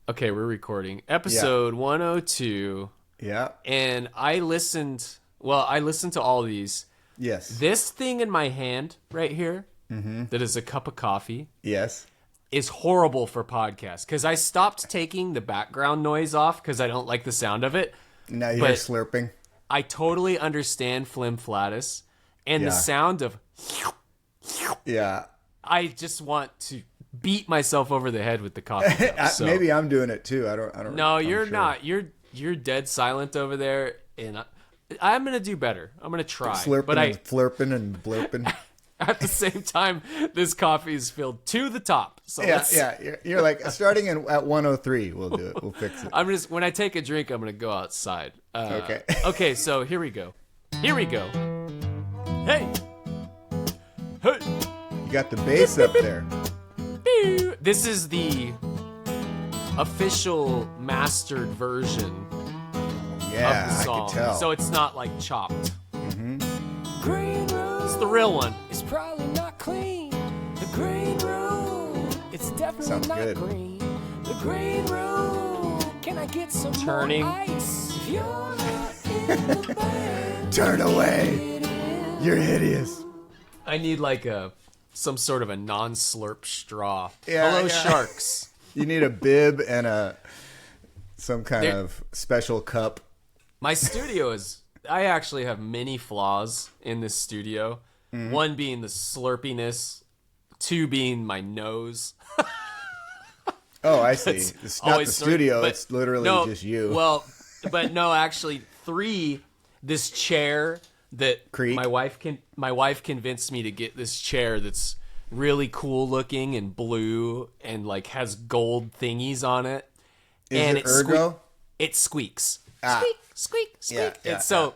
Okay, we're recording. Episode 102. Yeah. And I listened to all these. Yes. This thing in my hand right here, that is a cup of coffee, Yes. is horrible for podcasts because I stopped taking the background noise off because I don't like the sound of it. Now you're slurping. I totally understand flim-flatus and the sound of... Yeah. I just want to beat myself over the head with the coffee cup. So. Maybe I'm doing it too. I don't. No, you're sure. not. You're dead silent over there, and I'm gonna do better. I'm gonna try. Slurping and flirping and blurping. At the same time, this coffee is filled to the top. So yeah. You're like starting at 103. We'll do it. We'll fix it. When I take a drink, I'm gonna go outside. Okay. Okay. So here we go. Hey. You got the bass up there. This is the official mastered version of the song. I can tell. So it's not like chopped. Green room. It's the real one. It's probably not clean. The green room. It's definitely Sounds not good. green. The green room. Can I get some Turning. more ice? If you're not in the band, Turn away. You're hideous. I need like some sort of a non-slurp straw. Yeah, Hello, yeah. sharks. You need a bib and some kind of special cup. My studio is... I actually have many flaws in this studio. One being the slurpiness. Two being my nose. Oh, I see. It's not the studio. But It's literally just you. Well, but no, actually, three, this chair that Creak. my wife convinced me to get this chair that's really cool looking and blue and like has gold thingies on it. Is it ergo? It squeaks. Ah. Squeak. Yeah, So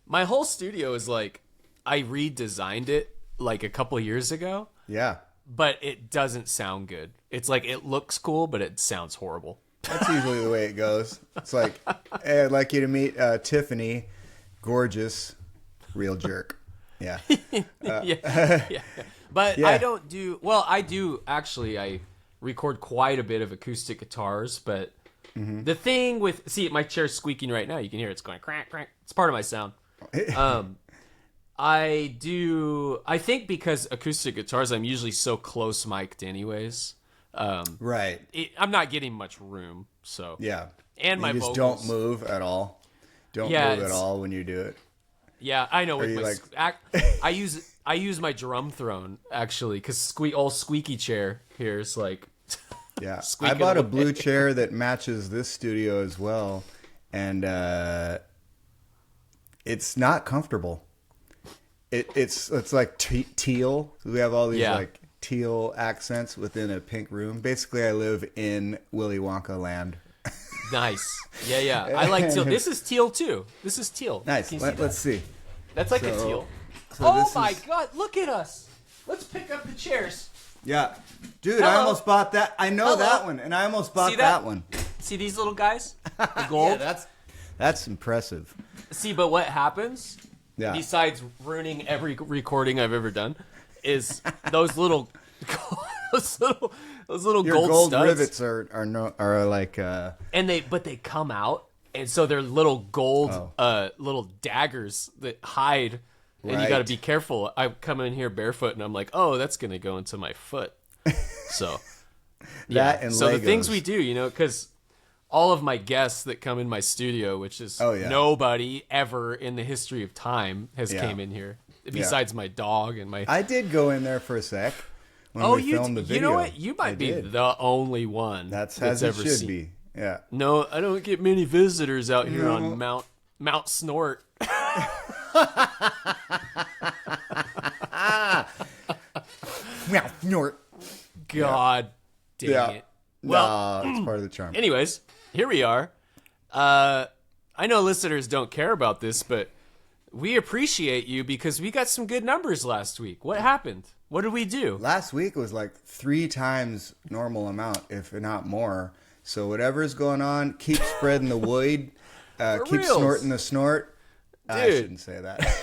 my whole studio is like, I redesigned it like a couple years ago, Yeah. but it doesn't sound good. It's like, it looks cool, but it sounds horrible. That's usually the way it goes. It's like, hey, I'd like you to meet Tiffany, gorgeous, real jerk. Yeah. Yeah. But Yeah. I don't do, well, I do actually, I record quite a bit of acoustic guitars, but the thing with, see, my chair's squeaking right now. You can hear it's going crank, crank. It's part of my sound. I think because acoustic guitars, I'm usually so close mic'd anyways. Right. I'm not getting much room, so. Yeah. And my you just vocals. don't move at all. Don't Yeah, move at it's- all when you do it. Yeah, I know. With you my I use my drum throne actually, because old squeaky chair here is like. Yeah. I Squeaking bought a away. blue chair that matches this studio as well, and it's not comfortable. It's like teal. We have all these like teal accents within a pink room. Basically, I live in Willy Wonka land. Nice. Yeah. I like teal. This is teal too. This is teal. Nice. Can you see that? Let's see. That's like a teal. So Oh this my is- god! Look at us. Let's pick up the chairs. Yeah. Dude, Hello. I almost bought that. I know Hello. that one, and I almost bought See that? that one. See these little guys? The gold. That's impressive. See, but what happens? Yeah. Besides ruining every recording I've ever done, is those little, those little Your gold, gold studs, rivets are like and they come out, and so they're little gold, little daggers that hide. And you got to Right. be careful. I come in here barefoot, and I'm like, oh, that's gonna go into my foot. So that and so Legos. the things we do, because all of my guests that come in my studio, which is nobody ever in the history of time has came in here, besides my dog and my. I did go in there for a sec when we filmed the video. You know what? You might be the only one That's as it ever should seen. be. Yeah. No, I don't get many visitors out here on Mount Snort. Snort. God dang it. Well, Well, it's part of the charm. anyways, here we are. I know listeners don't care about this, but we appreciate you because we got some good numbers last week. What happened? What did we do? Last week was like 3 times normal amount, if not more. So whatever's going on, keep spreading the weed. Keep reals. snorting the snort. I Dude. shouldn't say that.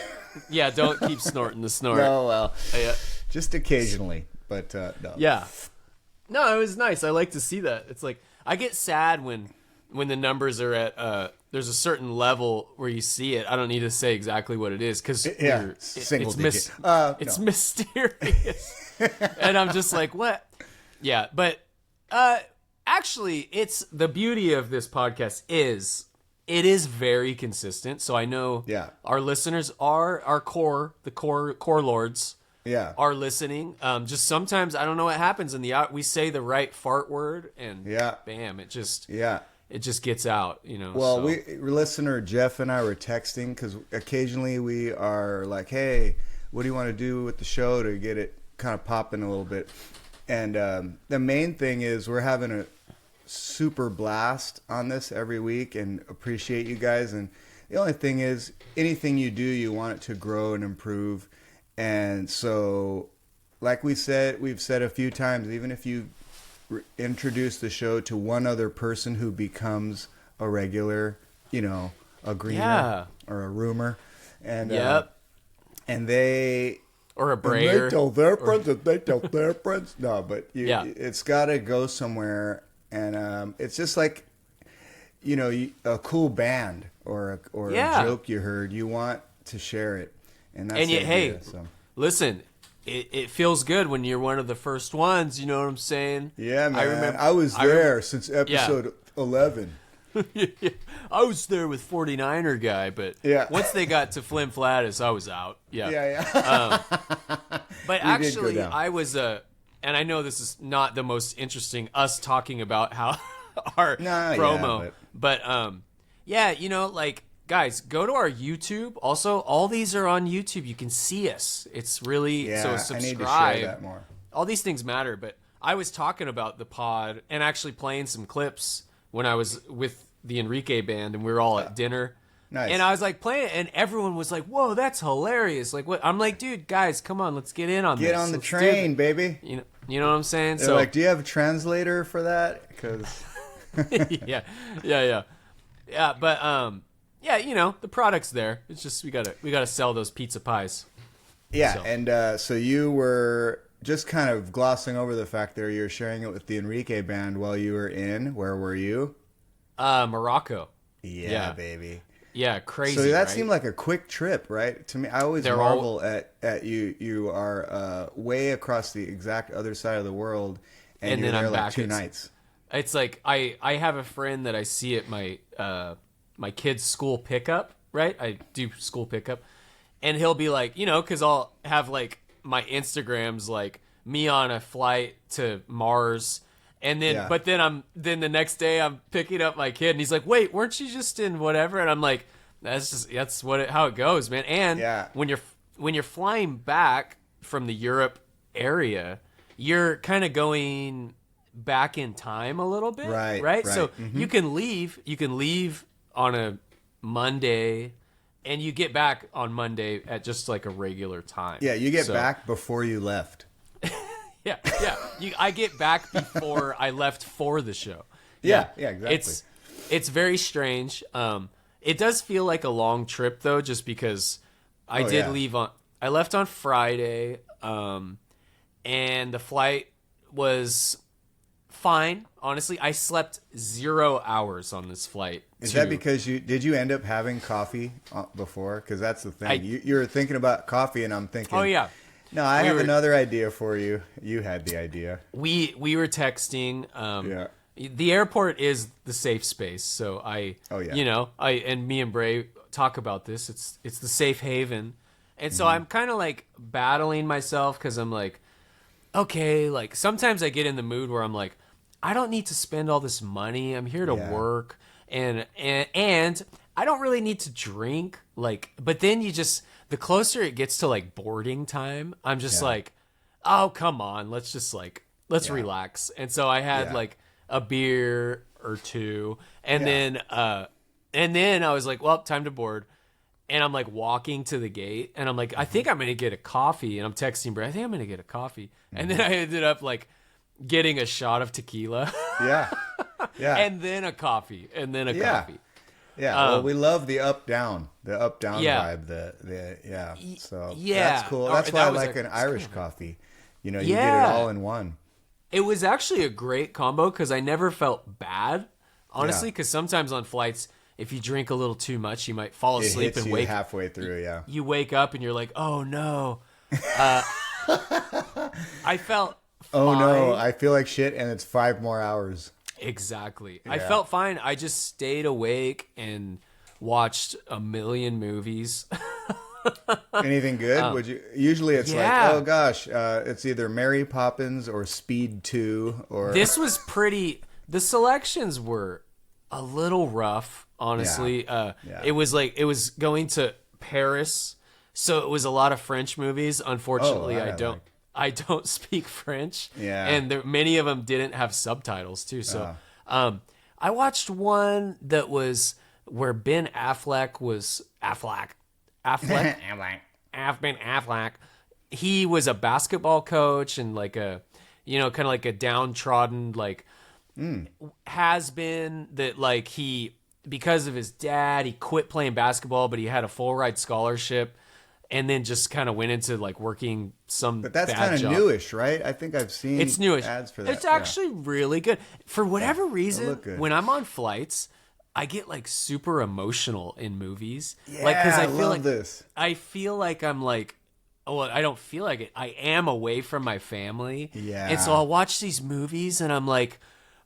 Yeah, don't keep snorting the snort. No, well, Yeah. just occasionally. But no. Yeah. No, it was nice. I like to see that. It's like, I get sad when the numbers are at there's a certain level where you see it. I don't need to say exactly what it is because single digit. It's mysterious, and I'm just like, what? Yeah, but actually, it's the beauty of this podcast is it is very consistent. So I know our listeners are our core lords. Yeah, are listening. Just sometimes I don't know what happens in the out. We say the right fart word, and bam, it just gets out. You know. Well, so. Listener Jeff and I were texting because occasionally we are like, "Hey, what do you want to do with the show to get it kind of popping a little bit?" And the main thing is we're having a super blast on this every week, and appreciate you guys. And the only thing is, anything you do, you want it to grow and improve. And so, like we've said a few times, even if you introduce the show to one other person who becomes a regular, you know, a greener or a roomer, and and they or a brayer, they tell their friends that they tell their friends. No, but it's got to go somewhere, and it's just like, you know, a cool band or a joke you heard, you want to share it. And that's listen, it feels good when you're one of the first ones. You know what I'm saying? Yeah, man. I was there since episode 11. I was there with 49er guy, but once they got to Flim Flattis, I was out. But actually, I was and I know this is not the most interesting, us talking about how our promo, but you know, like, guys, go to our YouTube. Also, all these are on YouTube. You can see us. It's really so subscribe. I need to share that more. All these things matter, but I was talking about the pod and actually playing some clips when I was with the Enrique band and we were all at dinner. Nice. And I was like playing it, and everyone was like, "Whoa, that's hilarious!" Like, what? I'm like, "Dude, guys, come on, let's get in on this. Get on the train, baby." You know what I'm saying? They're like, "Do you have a translator for that?" Because yeah. But yeah, you know, the product's there. It's just we gotta sell those pizza pies. Yeah, and so you were just kind of glossing over the fact there you're sharing it with the Enrique band while you were in. Where were you? Morocco. Yeah, baby. Yeah, crazy. So that right? seemed like a quick trip, right? To me, I always marvel at you. You are way across the exact other side of the world, and you're there like 2 nights. It's like I have a friend that I see at my my kid's school pickup, right? I do school pickup, and he'll be like, you know, because I'll have like my Instagrams like me on a flight to Mars. And then, but then the next day I'm picking up my kid, and he's like, "Wait, weren't you just in whatever?" And I'm like, "That's how it goes, man." And when you're flying back from the Europe area, you're kind of going back in time a little bit, right? So you can leave on a Monday, and you get back on Monday at just like a regular time. Yeah, you get back before you left. Yeah. I get back before I left for the show. Yeah, exactly. It's very strange. It does feel like a long trip though, just because I left on Friday, and the flight was fine. Honestly, I slept 0 hours on this flight. Is that because did you end up having coffee before? Because that's the thing. You're thinking about coffee, and I'm thinking, oh yeah. No, I have another idea for you. You had the idea. We were texting. The airport is the safe space, so you know, and me and Bray talk about this. It's the safe haven, and so I'm kind of like battling myself because I'm like, okay, like sometimes I get in the mood where I'm like, I don't need to spend all this money. I'm here to work, and I don't really need to drink. Like, but then the closer it gets to like boarding time, I'm just like, oh, come on, let's relax. And so I had like a beer or two, and then I was like, well, time to board. And I'm like walking to the gate, and I'm like, I think I'm gonna get a coffee. And I'm texting Brad, I think I'm gonna get a coffee. And then I ended up like getting a shot of tequila. Yeah. And then a coffee, and then a coffee. Yeah, well, we love the up-down vibe. So that's cool. That's why I like an Irish coffee. You know, you get it all in one. It was actually a great combo because I never felt bad, honestly. Because sometimes on flights, if you drink a little too much, you might fall asleep and wake halfway through. Yeah, you wake up and you're like, oh no. I felt fine. Oh no, I feel like shit, and it's 5 more hours. Exactly. Yeah. I felt fine. I just stayed awake and watched a million movies. Anything good? Would you? Usually it's like, oh gosh, it's either Mary Poppins or Speed 2 or. This was pretty. The selections were a little rough, honestly. It was going to Paris, so it was a lot of French movies. Unfortunately, I don't speak French. Yeah, and many of them didn't have subtitles too. So, I watched one that was where Ben Affleck was Affleck. He was a basketball coach and like a, kind of like a downtrodden, like has been that like he, because of his dad, he quit playing basketball, but he had a full ride scholarship and then just kind of went into like working some But that's kind of newish, right? I think I've seen ads for that. It's actually really good. For whatever reason, when I'm on flights, I get like super emotional in movies. Yeah, like, cause I feel love like this. I feel like I'm like, well, I don't feel like it. I am away from my family. Yeah. And so I'll watch these movies and I'm like,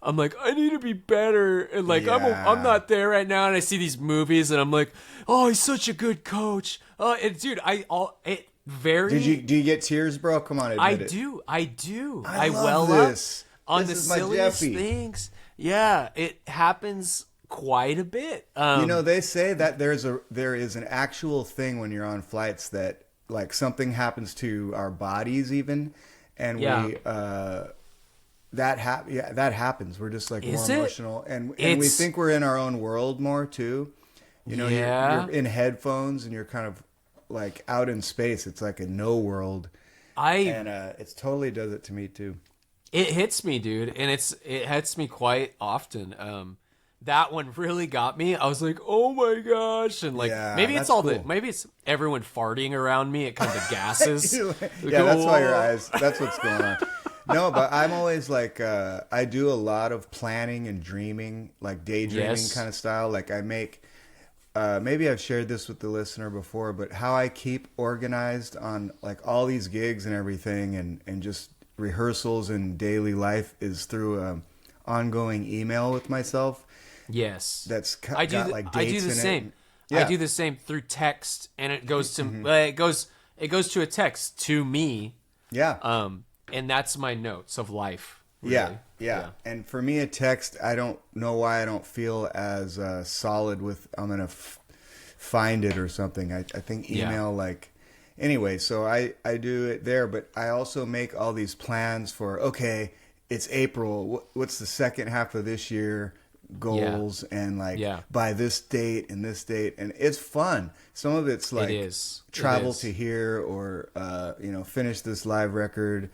I need to be better. And like, I'm not there right now. And I see these movies and I'm like, oh, he's such a good coach. And dude, do you get tears, bro? Come on, admit it. I do. I love well this. up on this the silliest things. Yeah, it happens quite a bit. They say that there is an actual thing when you're on flights that like something happens to our bodies even, and that happens. We're just like more emotional, and we think we're in our own world more too. You're in headphones and you're kind of like out in space. It's like a no world. It totally does it to me too. It hits me, dude, and it hits me quite often. That one really got me. I was like, oh my gosh, and like maybe it's maybe it's everyone farting around me. It kind of gases. That's why your eyes. That's what's going on. No, but I'm always like, I do a lot of planning and dreaming, like daydreaming kind of style. Like I make. Maybe I've shared this with the listener before, but how I keep organized on like all these gigs and everything and just rehearsals and daily life is through ongoing email with myself. Yes. I do the same. I do the same through text and it goes to it goes to a text to me. Yeah. And that's my notes of life. Really. Yeah. And for me, a text, I don't know why I don't feel as solid with, I'm going to find it or something. I think email, like, anyway, so I do it there, but I also make all these plans for, okay, it's April. What's the second half of this year goals and like by this date and this date. And it's fun. Some of it's like travel to here or, finish this live record,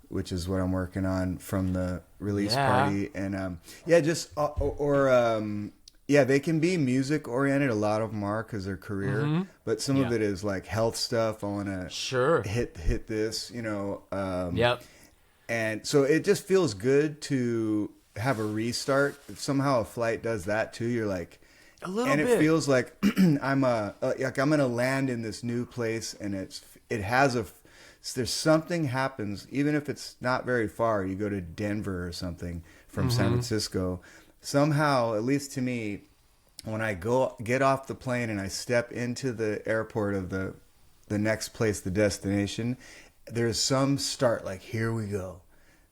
which is what I'm working on from the release party. And they can be music oriented. A lot of them are because they're career, but some of it is like health stuff. I want to hit this, and so it just feels good to have a restart. If somehow a flight does that too, you're like, a little bit. It feels like I'm gonna land in this new place, and there's something happens, even if it's not very far. You go to Denver or something from San Francisco. Somehow, at least to me, when I get off the plane and I step into the airport of the next place, the destination, there's some start, like, here we go.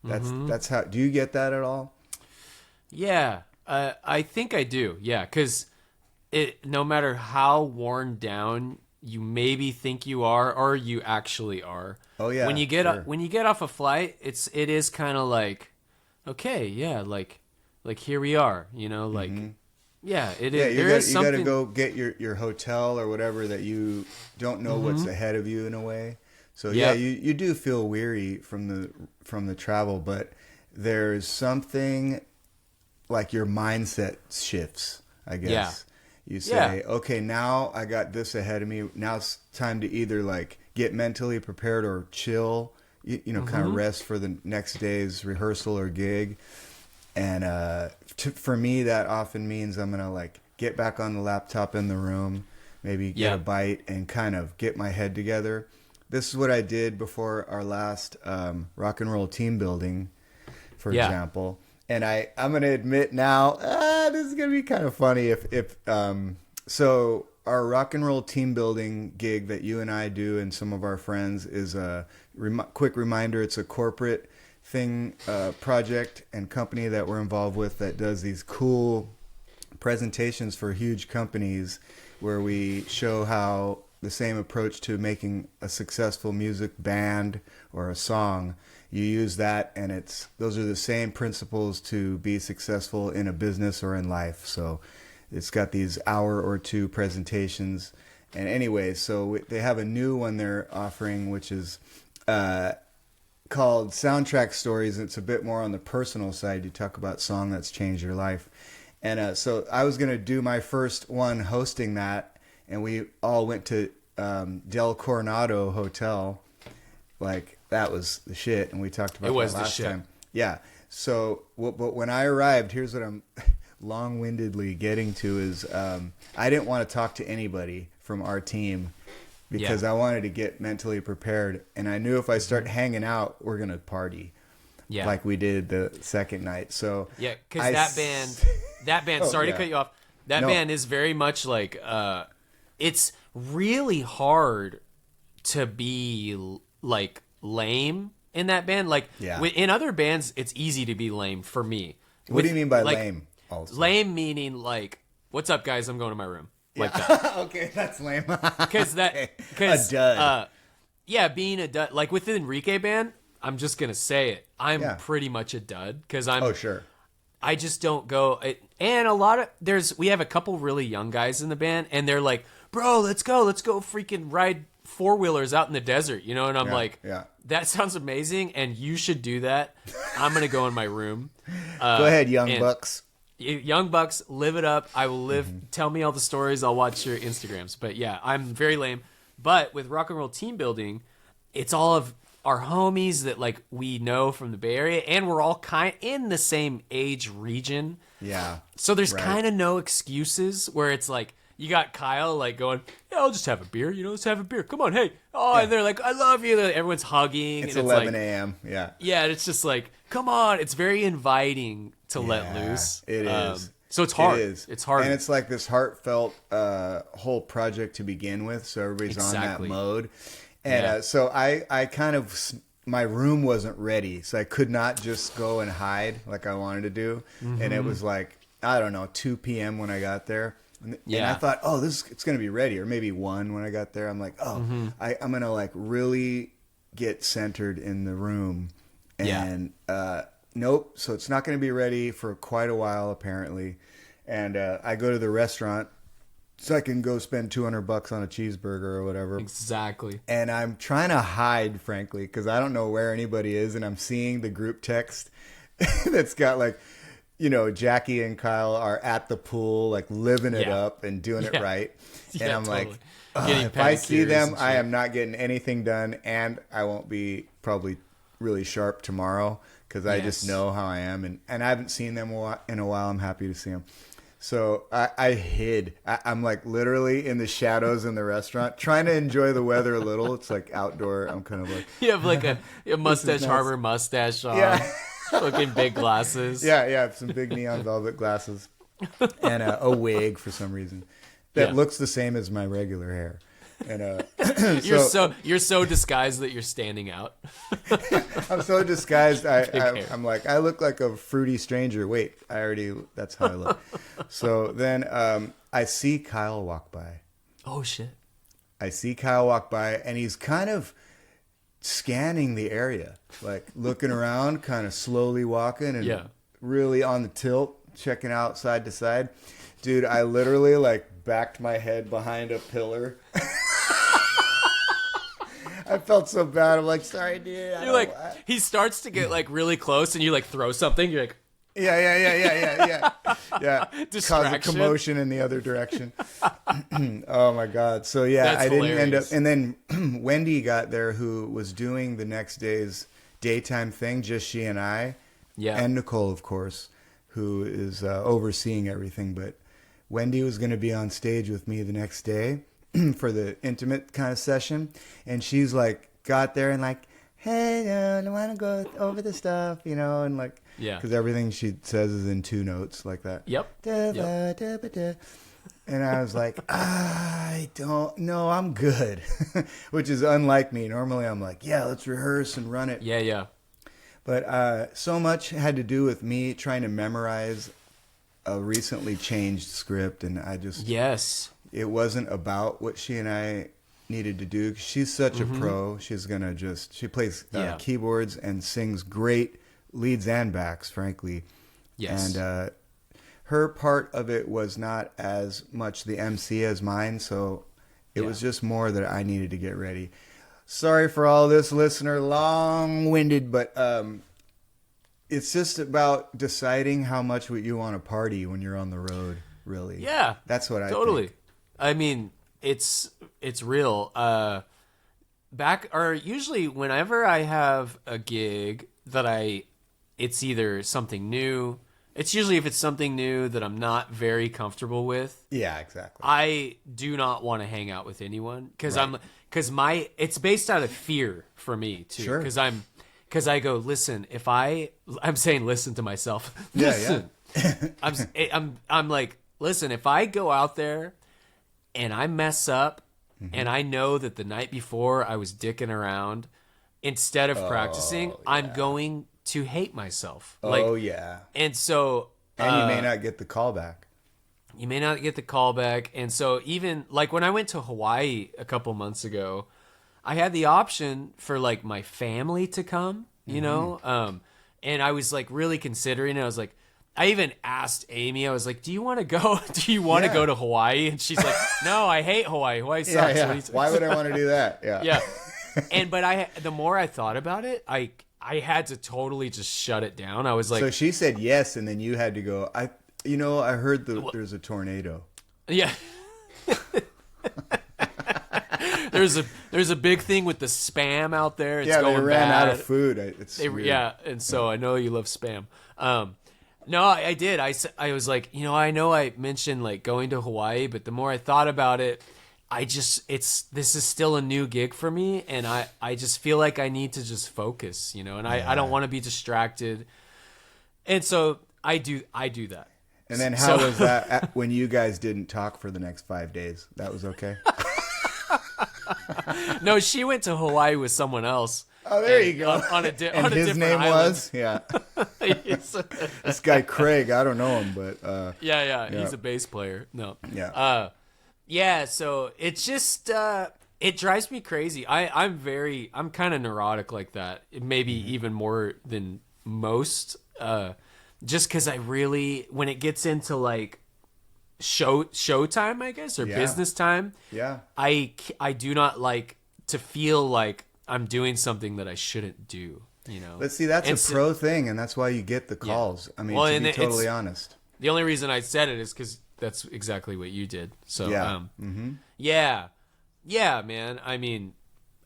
That's how. Do you get that at all? Yeah, I think I do. Yeah, because no matter how worn down you maybe think you are, or you actually are. Oh yeah. When you get off a flight, it is kind of like, okay, yeah, like here we are, like, yeah, it is. You got to go get your hotel or whatever that you don't know what's ahead of you in a way. So you do feel weary from the travel, but there's something like your mindset shifts, I guess. Yeah. You say, okay, now I got this ahead of me. Now it's time to either like get mentally prepared or chill, kind of rest for the next day's rehearsal or gig. And for me, that often means I'm going to like get back on the laptop in the room, maybe get a bite and kind of get my head together. This is what I did before our last rock and roll team building, for example. And I'm going to admit now, this is going to be kind of funny so our rock and roll team building gig that you and I do and some of our friends is a quick reminder. It's a corporate thing, project and company that we're involved with that does these cool presentations for huge companies where we show how the same approach to making a successful music band or a song, you use that, and those are the same principles to be successful in a business or in life. So it's got these hour or two presentations. And anyway, so they have a new one they're offering, which is called Soundtrack Stories. It's a bit more on the personal side. You talk about song that's changed your life. And so I was going to do my first one hosting that, and we all went to Del Coronado Hotel. Like, that was the shit, and we talked about that last time. Yeah. So, but when I arrived, here's what I'm long-windedly getting to is I didn't want to talk to anybody from our team because I wanted to get mentally prepared, and I knew if I start hanging out, we're going to party. Yeah. Like we did the second night. So yeah, because that band. Sorry to cut you off. That band is very much like it's really hard to be like lame in that band. Like in other bands, it's easy to be lame for me. What do you mean by lame? Also? Lame meaning like, "What's up, guys? I'm going to my room." Like that. Okay, that's lame. Because a dud. Being a dud. Like with the Enrique band, I'm just gonna say it. I'm pretty much a dud because I'm. Oh sure. I just don't go. And we have a couple really young guys in the band, and they're like, "Bro, let's go freaking ride 4-wheelers out in the desert," you know. And I'm like, that sounds amazing, and you should do that. I'm gonna go in my room. Go ahead, young bucks. Young bucks, live it up. I will live. Tell me all the stories. I'll watch your Instagrams. But yeah, I'm very lame. But with rock and roll team building, it's all of our homies that like we know from the Bay Area, and we're all kind in the same age region. Yeah. So there's kind of no excuses where it's like you got Kyle like going, "Yeah, I'll just have a beer. Let's have a beer. Come on, hey." Oh, and they're like, "I love you." Everyone's hugging. It's and 11 a.m. Yeah. Yeah, and it's just like, come on. It's very inviting to let loose. It is. So it's hard. It's hard. And it's like this heartfelt whole project to begin with. So everybody's on that mode. And so I kind of, my room wasn't ready. So I could not just go and hide like I wanted to do. And it was like, I don't know, 2 p.m. when I got there. And I thought, it's going to be ready. Or maybe 1 when I got there. I'm like, I'm going to like really get centered in the room. And nope. So it's not going to be ready for quite a while, apparently. And I go to the restaurant so I can go spend $200 on a cheeseburger or whatever. Exactly. And I'm trying to hide, frankly, because I don't know where anybody is. And I'm seeing the group text that's got like, Jackie and Kyle are at the pool, like living it up and doing it right. And I'm totally. Like, if I see them, I am not getting anything done. And I won't be probably really sharp tomorrow because I just know how I am. And I haven't seen them in a while. I'm happy to see them. So I hid. I'm like literally in the shadows in the restaurant trying to enjoy the weather a little. It's like outdoor. I'm kind of like. You have like a Mustache Harbor mustache on. Yeah. Looking big glasses. Yeah. Some big neon velvet glasses. And a wig for some reason. That looks the same as my regular hair. And you're so disguised that you're standing out. I'm so disguised. I'm like, I look like a fruity stranger. Wait, that's how I look. So then I see Kyle walk by. Oh shit. I see Kyle walk by, and he's kind of scanning the area, like looking around, kind of slowly walking and really on the tilt, checking out side to side. Dude, I literally like backed my head behind a pillar. I felt so bad. I'm like, sorry, dude. He starts to get like really close, and you like throw something. You're like, Yeah. Cause a commotion in the other direction. Oh my God. So yeah, That's I didn't hilarious. end up. And then Wendy got there, who was doing the next day's daytime thing, just she and I. Yeah. And Nicole, of course, who is overseeing everything. But Wendy was going to be on stage with me the next day for the intimate kind of session. And she's like, got there and like, hey, I want to go over the stuff, you know, and like, Yeah. because everything she says is in 2 notes like that. Yep. And I was like, I don't know, I'm good, which is unlike me. Normally I'm like, yeah, let's rehearse and run it. Yeah. But so much had to do with me trying to memorize a recently changed script, and I just it wasn't about what she and I needed to do. She's such a pro. She's gonna she plays keyboards and sings great leads and backs, frankly. Yes. And her part of it was not as much the MC as mine, so it was just more that I needed to get ready. Sorry for all this, listener, long-winded, but it's just about deciding how much you want to party when you're on the road, really. Yeah. That's what I totally think. I mean, it's real. Usually whenever I have a gig that it's either something new. It's usually if it's something new that I'm not very comfortable with. Yeah, exactly. I do not want to hang out with anyone because it's based out of fear for me too. Sure. Because I go, listen, I'm saying listen to myself. Listen. Yeah. I'm like, listen, if I go out there and I mess up and I know that the night before I was dicking around instead of practicing, I'm going to hate myself. And so... And you may not get the call back. And so even like when I went to Hawaii a couple months ago, I had the option for like my family to come, you know? And I was like really considering it. I was like, I even asked Amy, I was like, do you want to go? Do you want to go to Hawaii? And she's like, no, I hate Hawaii. Hawaii sucks. Yeah. Why would I want to do that? Yeah. Yeah. But the more I thought about it, I had to totally just shut it down. I was like, so she said yes, and then you had to go. I heard there's a tornado. Yeah. There's a big thing with the Spam out there. It's going they ran bad. out of food. And so I know you love Spam. No, I did. I was like, I know I mentioned like going to Hawaii, but the more I thought about it, this is still a new gig for me, and I just feel like I need to just focus, and I don't want to be distracted. And so I do that. And then how was that when you guys didn't talk for the next 5 days? That was okay? No, she went to Hawaii with someone else. Oh, there you go. On a and his different name island. was? Yeah. This guy, Craig, I don't know him, but... Yeah, he's a bass player. No. Yeah. Yeah, so it's just... it drives me crazy. I'm kind of neurotic like that. Maybe even more than most. Just because I really... When it gets into like show time, I guess, or business time, I do not like to feel like I'm doing something that I shouldn't do, But see, that's a pro thing, and that's why you get the calls. I mean, to be totally honest. The only reason I said it is because that's exactly what you did. So, yeah, man. I mean,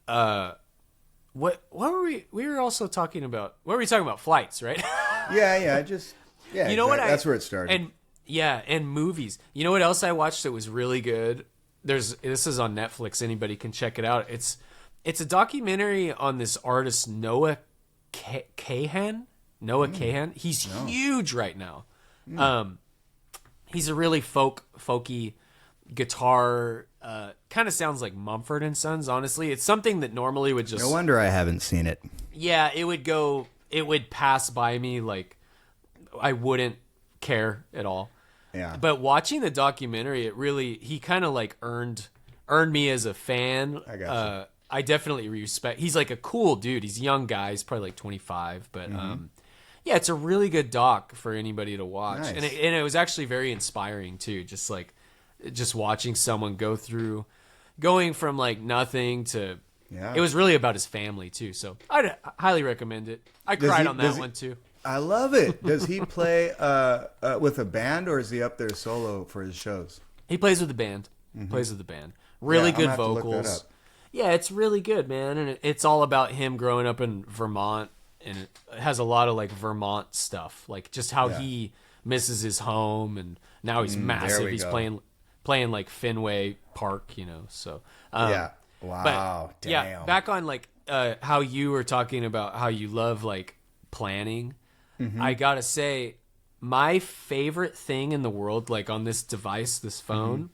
what were we were also talking about? What were we talking about? Flights, right? Yeah. You know what? That's where it started. And movies. You know what else I watched that was really good? This is on Netflix. Anybody can check it out. It's a documentary on this artist Noah Kahan. He's huge right now. He's a really folky guitar. Kind of sounds like Mumford and Sons. Honestly, it's something that normally would just. No wonder I haven't seen it. Yeah, it would pass by me like I wouldn't care at all. Yeah. But watching the documentary, he kind of like earned me as a fan. I got you. I definitely respect. He's like a cool dude. He's a young guy. He's probably like 25, but yeah, it's a really good doc for anybody to watch. Nice. And it was actually very inspiring too. Just watching someone going from like nothing to. Yeah. It was really about his family too. So I'd highly recommend it. I cried on that one too. I love it. Does he play with a band, or is he up there solo for his shows? He plays with the band. Plays with the band. Really good vocals. Yeah, it's really good, man. And it's all about him growing up in Vermont, and it has a lot of like Vermont stuff, like just how he misses his home, and now he's massive. He's playing like Fenway Park, So wow, but, damn. Yeah, back on like how you were talking about how you love like planning. I gotta say, my favorite thing in the world, like on this device, this phone,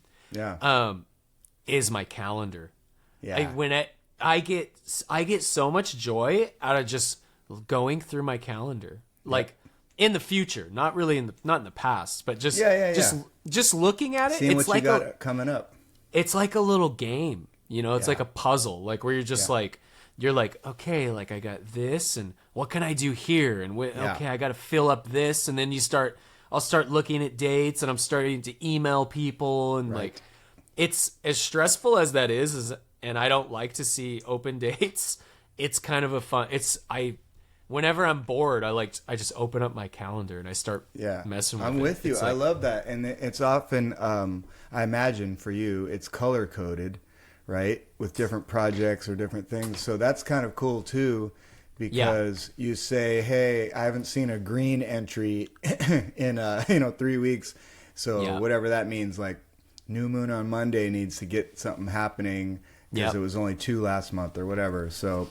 is my calendar. Yeah, I get so much joy out of just going through my calendar, like in the future, not in the past, but just looking at it. Seeing it's what like you got coming up. It's like a little game, It's like a puzzle, like where you're just like. You're like, okay, like I got this, and what can I do here? And okay, I got to fill up this, and then I'll start looking at dates, and I'm starting to email people, and like, it's as stressful as that is, and I don't like to see open dates. It's kind of a fun. Whenever I'm bored, I just open up my calendar and I start messing with it. I'm with you. I love that, and it's often, I imagine for you, it's color coded. Right, with different projects or different things, so that's kind of cool too, because you say, "Hey, I haven't seen a green entry in 3 weeks," so whatever that means, like new moon on Monday needs to get something happening because it was only 2 last month or whatever. So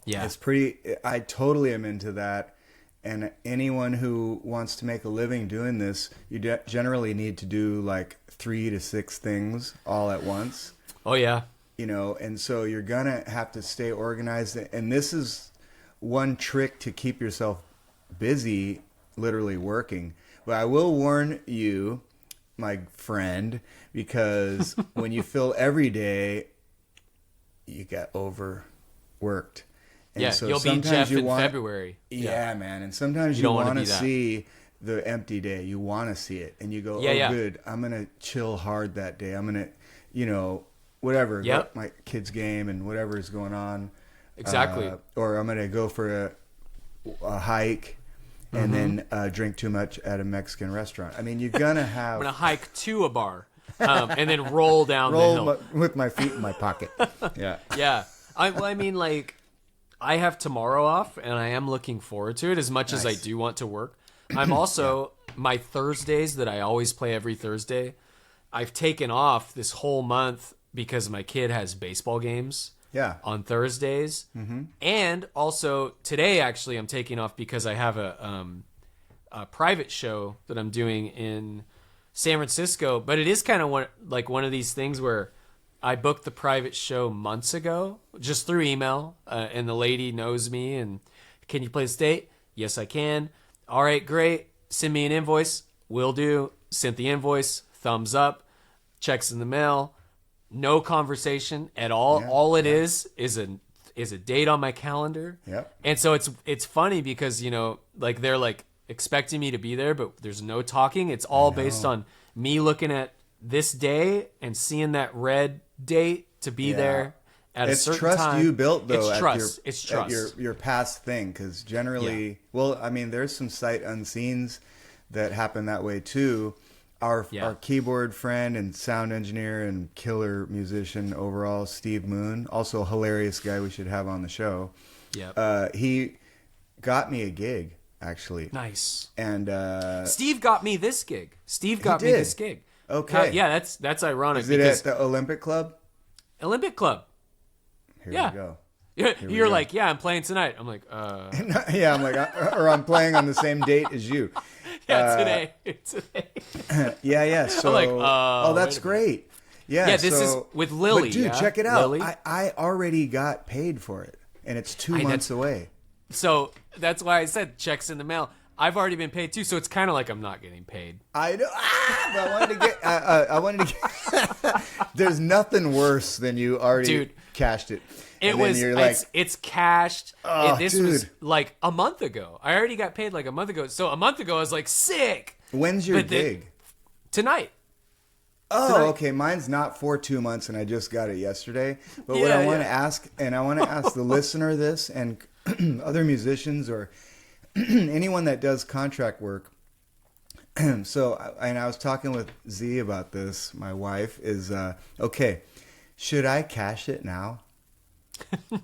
it's pretty. I totally am into that, and anyone who wants to make a living doing this, you generally need to do like 3 to 6 things all at once. Oh, yeah. And so you're going to have to stay organized. And this is one trick to keep yourself busy, literally working. But I will warn you, my friend, because when you fill every day, you get overworked. And so you'll be Jeff in February. Yeah, man. And sometimes you want to see the empty day. You want to see it. And you go, good. I'm going to chill hard that day. I'm going to, whatever, go to my kid's game and whatever is going on. Exactly. Or I'm going to go for a hike and then drink too much at a Mexican restaurant. I mean, you're going to have... I'm going to hike to a bar and then roll down the hill. With my feet in my pocket. Yeah. Yeah. I mean, like, I have tomorrow off, and I am looking forward to it as much as I do want to work. I'm also... My Thursdays that I always play every Thursday, I've taken off this whole month because my kid has baseball games on Thursdays. And also today, actually, I'm taking off because I have a private show that I'm doing in San Francisco. But it is kind of one of these things where I booked the private show months ago, just through email. And the lady knows me. And can you play the date? Yes, I can. All right, great. Send me an invoice. Will do. Sent the invoice. Thumbs up. Checks in the mail. No conversation at all. All it is a date on my calendar. Yep. And so it's funny because, like they're like expecting me to be there, but there's no talking. It's all based on me looking at this day and seeing that red date to be there at a certain time. It's trust you built, though. It's trust. At your past thing, because generally, well, I mean, there's some sight unseens that happen that way too. Our keyboard friend and sound engineer and killer musician overall, Steve Moon, also a hilarious guy we should have on the show. Yeah. He got me a gig, actually. Nice. And Steve got me this gig. Okay. Yeah, that's ironic. Is it at the Olympic Club? Olympic Club. Here we go. You're like, I'm playing tonight. I'm like, yeah, I'm like, or I'm playing on the same date as you. Today. Yeah. So, I'm like, that's great. Yeah, this is with Lily. But dude, check it out. Lily? I already got paid for it, and it's 2 months away. So that's why I said checks in the mail. I've already been paid too, so it's kind of like I'm not getting paid. I know. But I wanted to get. There's nothing worse than you already cashed it. It's cashed. This dude. was like a month ago. I already got paid like a month ago. So a month ago, I was like, sick. When's your gig? Tonight. Okay. Mine's not for 2 months, and I just got it yesterday. But what I want to ask, and I want to ask the listener this, and other musicians or anyone that does contract work. So, and I was talking with Z about this. My wife is okay. Should I cash it now,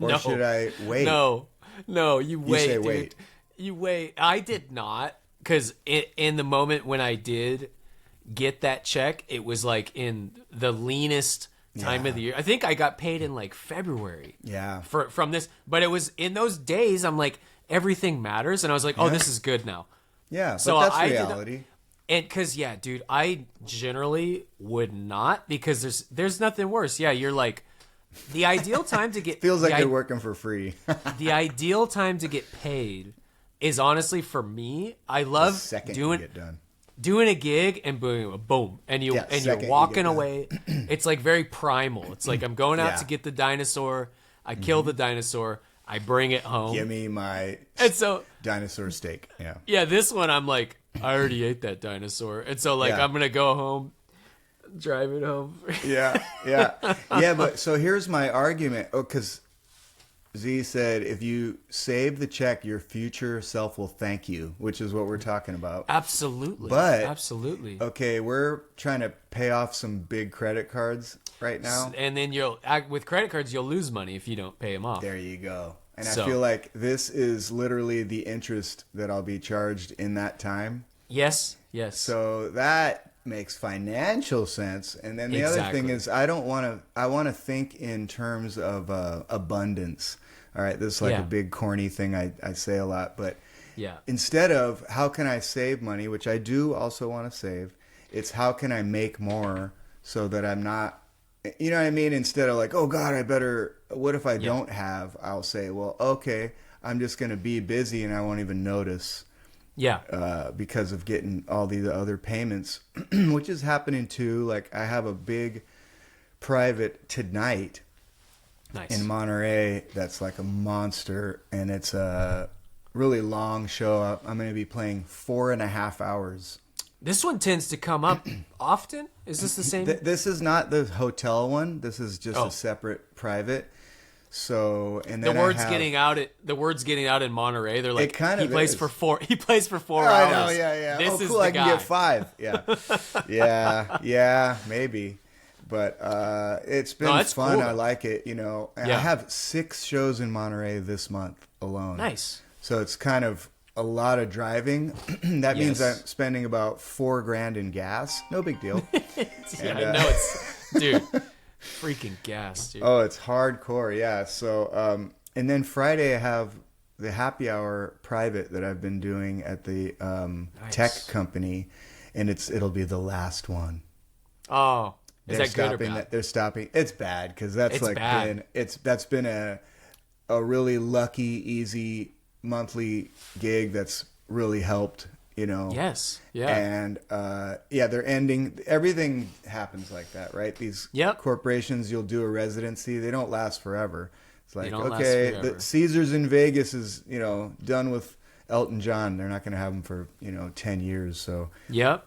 or No. should I wait? No, you wait, say dude. wait. You wait. I did not, because in the moment when I did get that check, it was like in the leanest time of the year. I think I got paid in like February. Yeah. From this, but it was in those days. I'm like, everything matters, and I was like, oh, this is good now. Yeah, So but that's I reality. And because, yeah, dude, I generally would not, because there's nothing worse. Yeah, you're like, the ideal time to get... Feels like you're working for free. The ideal time to get paid is honestly, for me, I love doing a gig and boom, and you're walking away. It's like very primal. It's like I'm going out to get the dinosaur. I kill the dinosaur. I bring it home. Give me my dinosaur steak. Yeah. Yeah, this one I'm like, I already ate that dinosaur. And so like I'm going to go home, drive it home. Yeah. But so here's my argument. Oh, because Z said, if you save the check, your future self will thank you, which is what we're talking about. Absolutely. Absolutely. Okay, we're trying to pay off some big credit cards right now. And then with credit cards, you'll lose money if you don't pay them off. There you go. And I feel like this is literally the interest that I'll be charged in that time. Yes. So that makes financial sense. And then the other thing is, I want to think in terms of abundance. All right, this is like a big corny thing I say a lot, but instead of how can I save money, which I do also want to save, it's how can I make more so that I'm not, you know what I mean? Instead of like, oh God, what if I don't have, I'll say, well, okay, I'm just going to be busy and I won't even notice. Yeah. Because of getting all these other payments, which is happening too. Like I have a big private tonight in Monterey that's like a monster, and it's a really long show. I'm going to be playing 4.5 hours. This one tends to come up often. Is this the same? This is not the hotel one. This is just a separate private. So, and then the word's getting out in Monterey. They're like, he plays for 4 hours. I know, yeah. This is cool, the I guy. can get 5. Yeah, maybe. But it's been fun. Cool. I like it, you know. And I have 6 shows in Monterey this month alone. Nice. So it's kind of a lot of driving. That means I'm spending about $4,000 in gas. No big deal. I know it's, dude. Freaking gas, dude. Oh, it's hardcore, yeah. So, and then Friday I have the happy hour private that I've been doing at the tech company, and it'll be the last one. Oh, is that good or bad? They're stopping. It's bad because that's that's been a really lucky, easy monthly gig that's really helped. You know. Yes. Yeah. And they're ending. Everything happens like that, right? These corporations, you'll do a residency. They don't last forever. It's like, okay, the Caesars in Vegas is, you know, done with Elton John. They're not going to have him for, 10 years. So. Yep.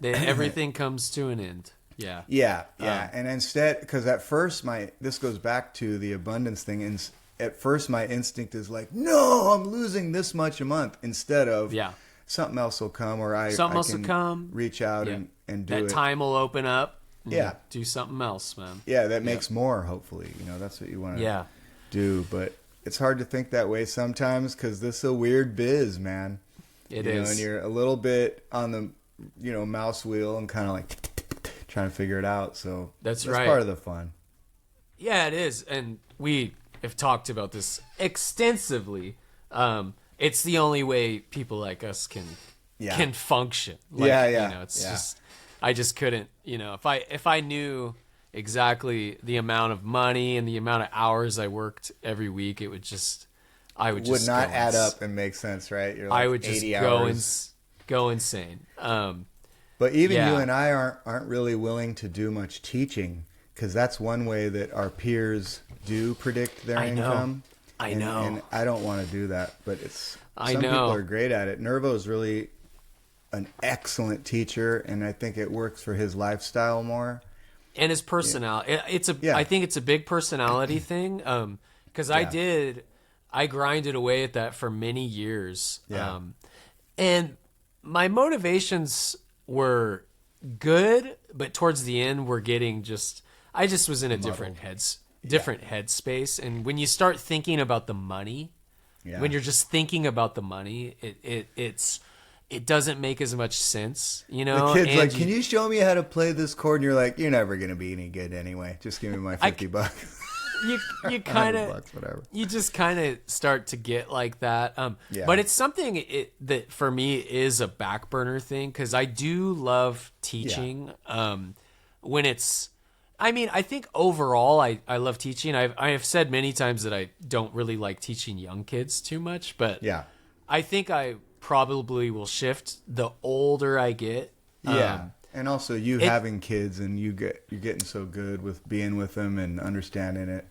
Everything comes to an end. Yeah. Yeah. And instead, because at first this goes back to the abundance thing. And at first my instinct is like, no, I'm losing this much a month, instead of something else will come, or I can reach out and do it. That time will open up. Do something else, man. Yeah, that makes more, hopefully. You know, that's what you want to do. But it's hard to think that way sometimes because this is a weird biz, man. It is. And you're a little bit on the, mouse wheel and kind of like trying to figure it out. So that's part of the fun. Yeah, it is. And we have talked about this extensively. It's the only way people like us can function. Like, it's just, I just couldn't, if I knew exactly the amount of money and the amount of hours I worked every week, it would just, would not add up and make sense, right? You're like I would just go insane. But even you and I aren't really willing to do much teaching, because that's one way that our peers do predict their income. I know. And I don't want to do that, but people are great at it. Nervo is really an excellent teacher, and I think it works for his lifestyle more. And his personality. I think it's a big personality thing. Because I did I grinded away at that for many years. Yeah. And my motivations were good, but towards the end were getting I just was in a different headspace. And when you start thinking about the money, when you're just thinking about the money, it doesn't make as much sense, you know? The kid's like, can you show me how to play this chord? And you're like, you're never going to be any good anyway. Just give me my $50. You kind of, whatever. You just kind of start to get like that. But it's something that for me is a back burner thing, because I do love teaching. When it's, I mean, I think overall I love teaching. I have said many times that I don't really like teaching young kids too much, but I think I probably will shift the older I get. And also having kids and you're getting so good with being with them and understanding it.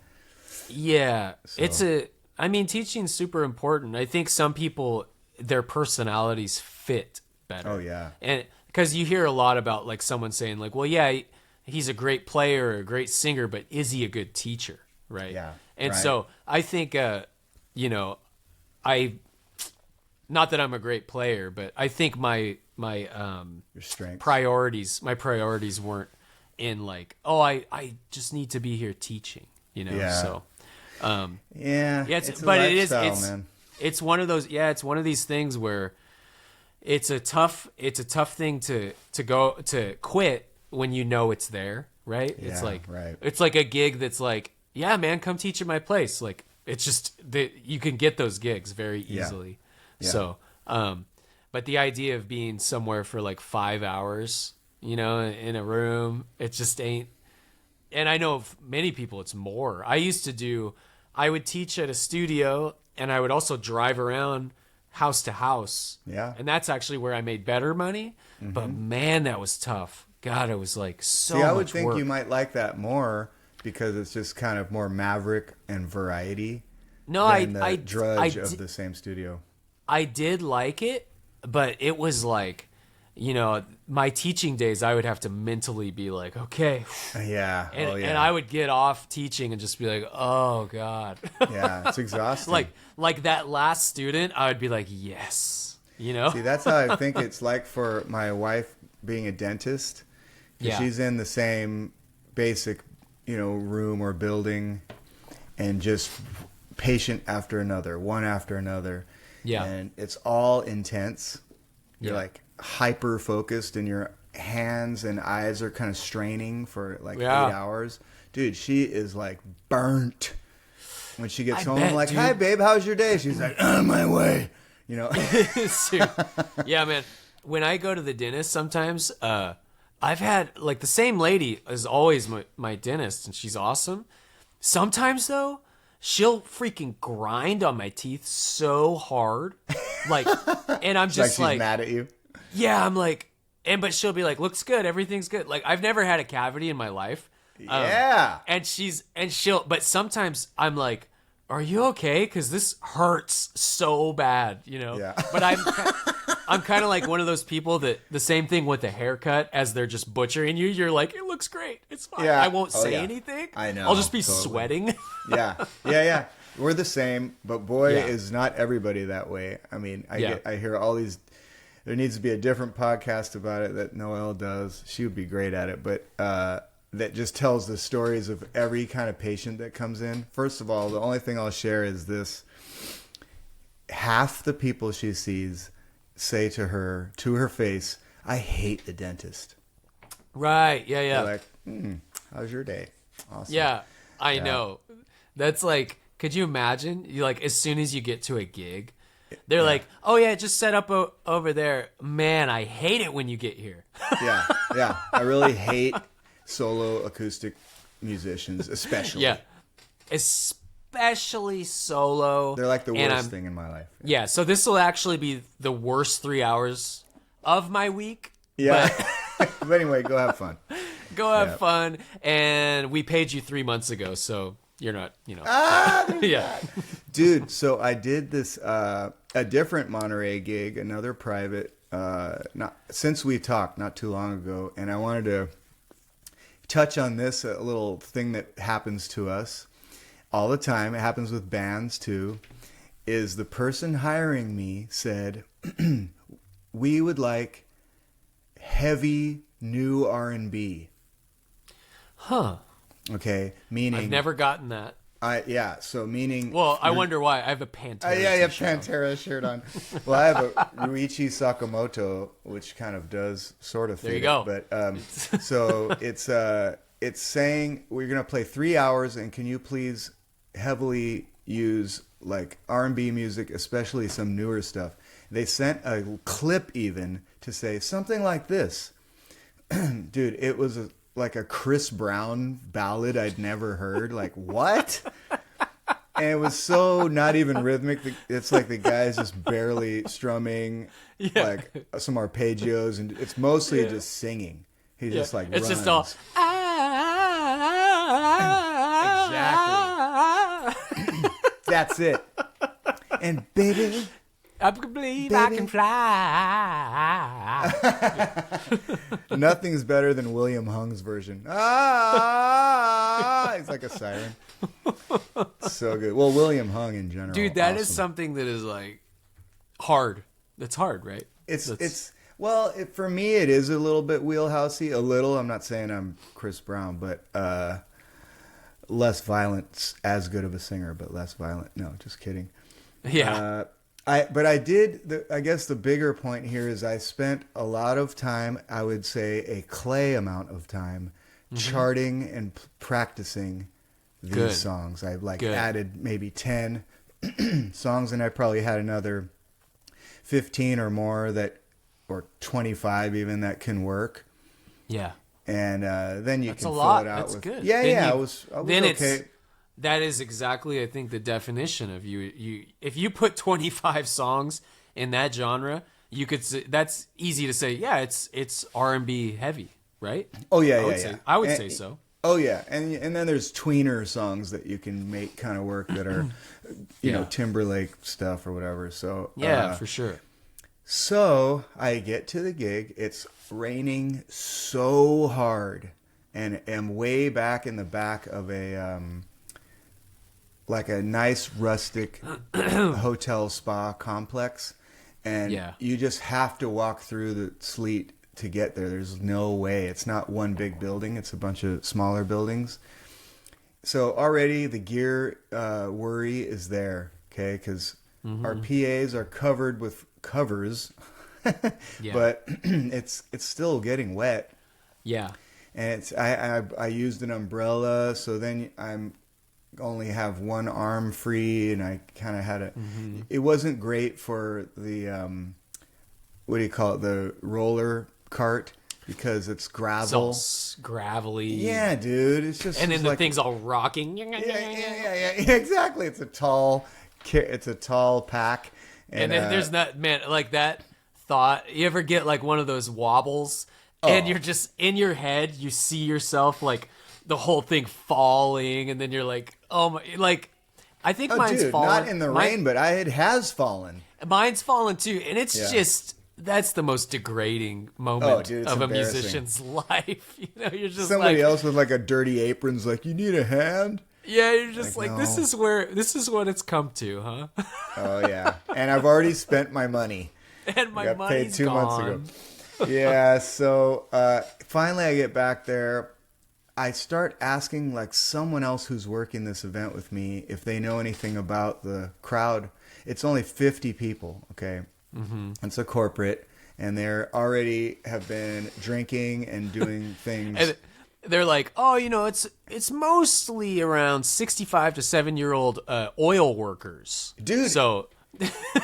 Yeah. So. I mean, teaching's super important. I think some people, their personalities fit better. Oh, yeah. And because you hear a lot about like someone saying like, well, yeah, he's a great player or a great singer, but is he a good teacher? Right. Yeah. And so I think, not that I'm a great player, but I think my your strengths. My priorities weren't in like, oh, I just need to be here teaching, you know? Yeah. So, it's lifestyle, man. It's one of those, it's one of these things where it's a tough thing to quit when you know it's there, right? It's like, it's like a gig that's like, yeah, man, come teach at my place. Like, it's just that you can get those gigs very easily. Yeah. So, but the idea of being somewhere for like 5 hours, you know, in a room, it just ain't. And I know of many people, it's more. I would teach at a studio, and I would also drive around house to house. Yeah. And that's actually where I made better money. Mm-hmm. But man, that was tough. God, it was like so much work. I would think you might like that more because it's just kind of more maverick and variety. No, than the drudge of the same studio. I did like it, but it was like, you know, my teaching days, I would have to mentally be like, okay. Yeah. And I would get off teaching and just be like, oh, God. Yeah, it's exhausting. like that last student, I would be like, yes. You know? See, that's how I think it's like for my wife being a dentist. Yeah. She's in the same basic, you know, room or building and just patient after another, one after another. Yeah. And it's all intense. You're like hyper focused and your hands and eyes are kind of straining for like 8 hours. Dude, she is like burnt. When she gets home, I'm like, hi, babe, how's your day? She's like, on my way. You know? Yeah, man. When I go to the dentist sometimes, I've had, like, the same lady is always my dentist, and she's awesome. Sometimes, though, she'll freaking grind on my teeth so hard. Like, and I'm just like she's mad at you? Yeah, I'm like, but she'll be like, looks good, everything's good. Like, I've never had a cavity in my life. Yeah. But sometimes I'm like, are you okay? Because this hurts so bad, you know? Yeah. But I'm kind of like one of those people that the same thing with a haircut as they're just butchering you. You're like, it looks great. It's fine. Yeah. I won't say anything. I know. I'll just be sweating. Yeah. We're the same, but boy, is not everybody that way. I mean, I hear all these. There needs to be a different podcast about it that Noelle does. She would be great at it, but that just tells the stories of every kind of patient that comes in. First of all, the only thing I'll share is this. Half the people she sees say to her face, I hate the dentist. Right, yeah. They're like, how's your day? Awesome. Yeah, I know. That's like, could you imagine? You like, as soon as you get to a gig, they're like, oh yeah, just set up over there. Man, I hate it when you get here. Yeah. I really hate solo acoustic musicians, especially. Yeah. Especially solo. They're like the worst thing in my life. Yeah, so this will actually be the worst 3 hours of my week. Yeah. But anyway, go have fun. Go have fun. And we paid you 3 months ago, so you're not, you know. Yeah. Dude, so I did this, a different Monterey gig, another private, since we talked not too long ago, and I wanted to touch on this, a little thing that happens to us. all the time, it happens with bands too, is the person hiring me said, we would like heavy new R&B. Huh. Okay, meaning... I've never gotten that. So meaning... Well, I wonder why. I have a Pantera you have Pantera shirt on. Well, I have a Ryuichi Sakamoto, which kind of does sort of fit. There you go. But, so it's saying we're going to play 3 hours, and can you please heavily use like R&B music, especially some newer stuff. They sent a clip even to say something like this. Dude, it was like a Chris Brown ballad I'd never heard. Like, what? And it was so not even rhythmic. It's like the guy's just barely strumming like some arpeggios, and it's mostly just singing. He just like it's runs. just all exactly. That's it. And baby, I believe I can fly. Nothing's better than William Hung's version. He's like a siren. So good. Well, William Hung in general. Dude, that is something that is like hard. That's hard, right? For me, it is a little bit wheelhousey. A little. I'm not saying I'm Chris Brown, but less violent. As good of a singer, but less violent. No, just kidding. Yeah. I guess the bigger point here is I spent a lot of time, I would say a clay amount of time, charting and practicing these songs. I added maybe 10 songs, and I probably had another 15 or more or 25 even that can work. Yeah. And then you That's can a fill lot. it out That's with... good. Yeah, I was okay. That is exactly, I think, the definition of you. If you put 25 songs in that genre, you could say, that's easy to say. Yeah, it's R&B heavy, right? Oh yeah, I would say so. Oh yeah, and then there's tweener songs that you can make kind of work that are, you know, Timberlake stuff or whatever. So for sure. So I get to the gig. It's raining so hard, and am way back in the back of a like a nice rustic hotel spa complex, and you just have to walk through the sleet to get there. There's no way. It's not one big building. It's a bunch of smaller buildings. So already the gear worry is there, okay? Because our PAs are covered with covers, but it's still getting wet. Yeah. And I used an umbrella, so then I'm only have one arm free, and I kind of had it wasn't great for the what do you call it, the roller cart, because it's gravel. It's all gravelly. Yeah, dude, it's just, and then the like, thing's all rocking. Yeah, exactly. It's a tall pack, and then there's that, man, like that thought. You ever get like one of those wobbles, and you're just in your head, you see yourself like the whole thing falling, and then you're like, oh my, like, I think mine's fallen. Not in the rain, but it has fallen. Mine's fallen too, and it's just, that's the most degrading moment of a musician's life. You know, you're just somebody else with like a dirty apron's like, you need a hand? Yeah, you're just like no. this is what it's come to, huh? Oh yeah, and I've already spent my money. And my money's paid 2 months ago. Yeah, so finally I get back there. I start asking like someone else who's working this event with me if they know anything about the crowd. It's only 50 people, okay? It's a corporate, and they're already have been drinking and doing things. And they're like, oh, you know, it's mostly around 65 to 7-year-old oil workers. Dude. So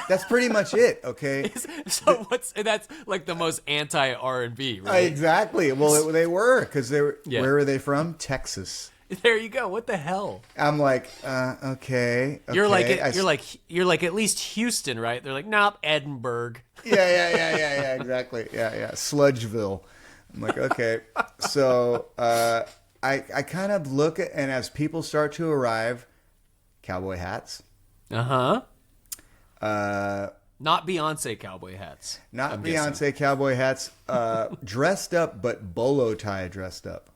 that's pretty much it, okay? So that's like the most anti R&B, right? Exactly. Well, they were, because they were. Yeah. Where were they from? Texas. There you go. What the hell? I'm like, okay. You're like at least Houston, right? They're like, nope, Edinburgh. Yeah. Exactly. Yeah. Sludgeville. I'm like, okay. So I kind of look at, and as people start to arrive, cowboy hats. Not Beyonce cowboy hats. Not Beyonce cowboy hats. Dressed up, but bolo tie dressed up.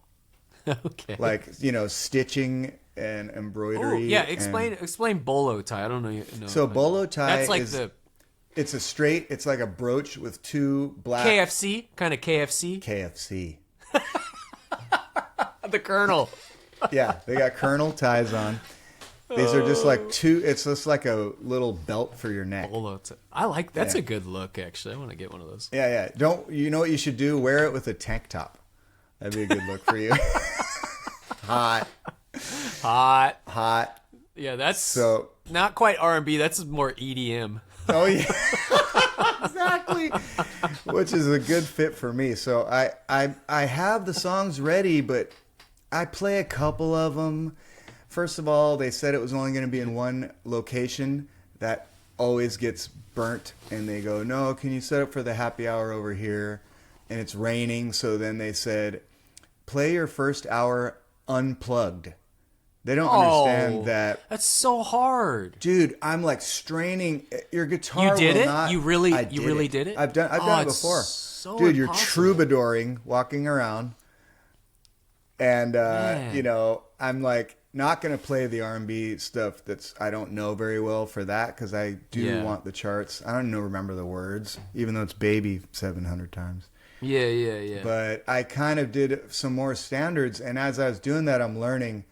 Okay. Like, you know, stitching and embroidery. Ooh, yeah, explain bolo tie. I don't know. So bolo tie that's like it's a straight. It's like a brooch with two black KFC kind of KFC. KFC. The Colonel. Yeah, they got Colonel ties on. These are just like two. It's just like a little belt for your neck. Bolo tie. I like that's a good look. Actually, I want to get one of those. Yeah. You know what you should do? Wear it with a tank top. That'd be a good look for you. Hot. Yeah, that's so not quite R&B. That's more EDM. Oh yeah, exactly. Which is a good fit for me. So I have the songs ready, but I play a couple of them. First of all, they said it was only going to be in one location. That always gets burnt, and they go, "No, can you set up for the happy hour over here?" And it's raining, so then they said, "Play your first hour unplugged." They don't understand that. That's so hard, dude. I'm like straining. Your guitar. You did will it. Not, you really did it. I've done it before. So dude, impossible. You're troubadouring, walking around, and I'm like not gonna play the R&B stuff I don't know very well for that because I do want the charts. I don't remember the words, even though it's "Baby" 700 times. Yeah. But I kind of did some more standards, and as I was doing that, I'm learning.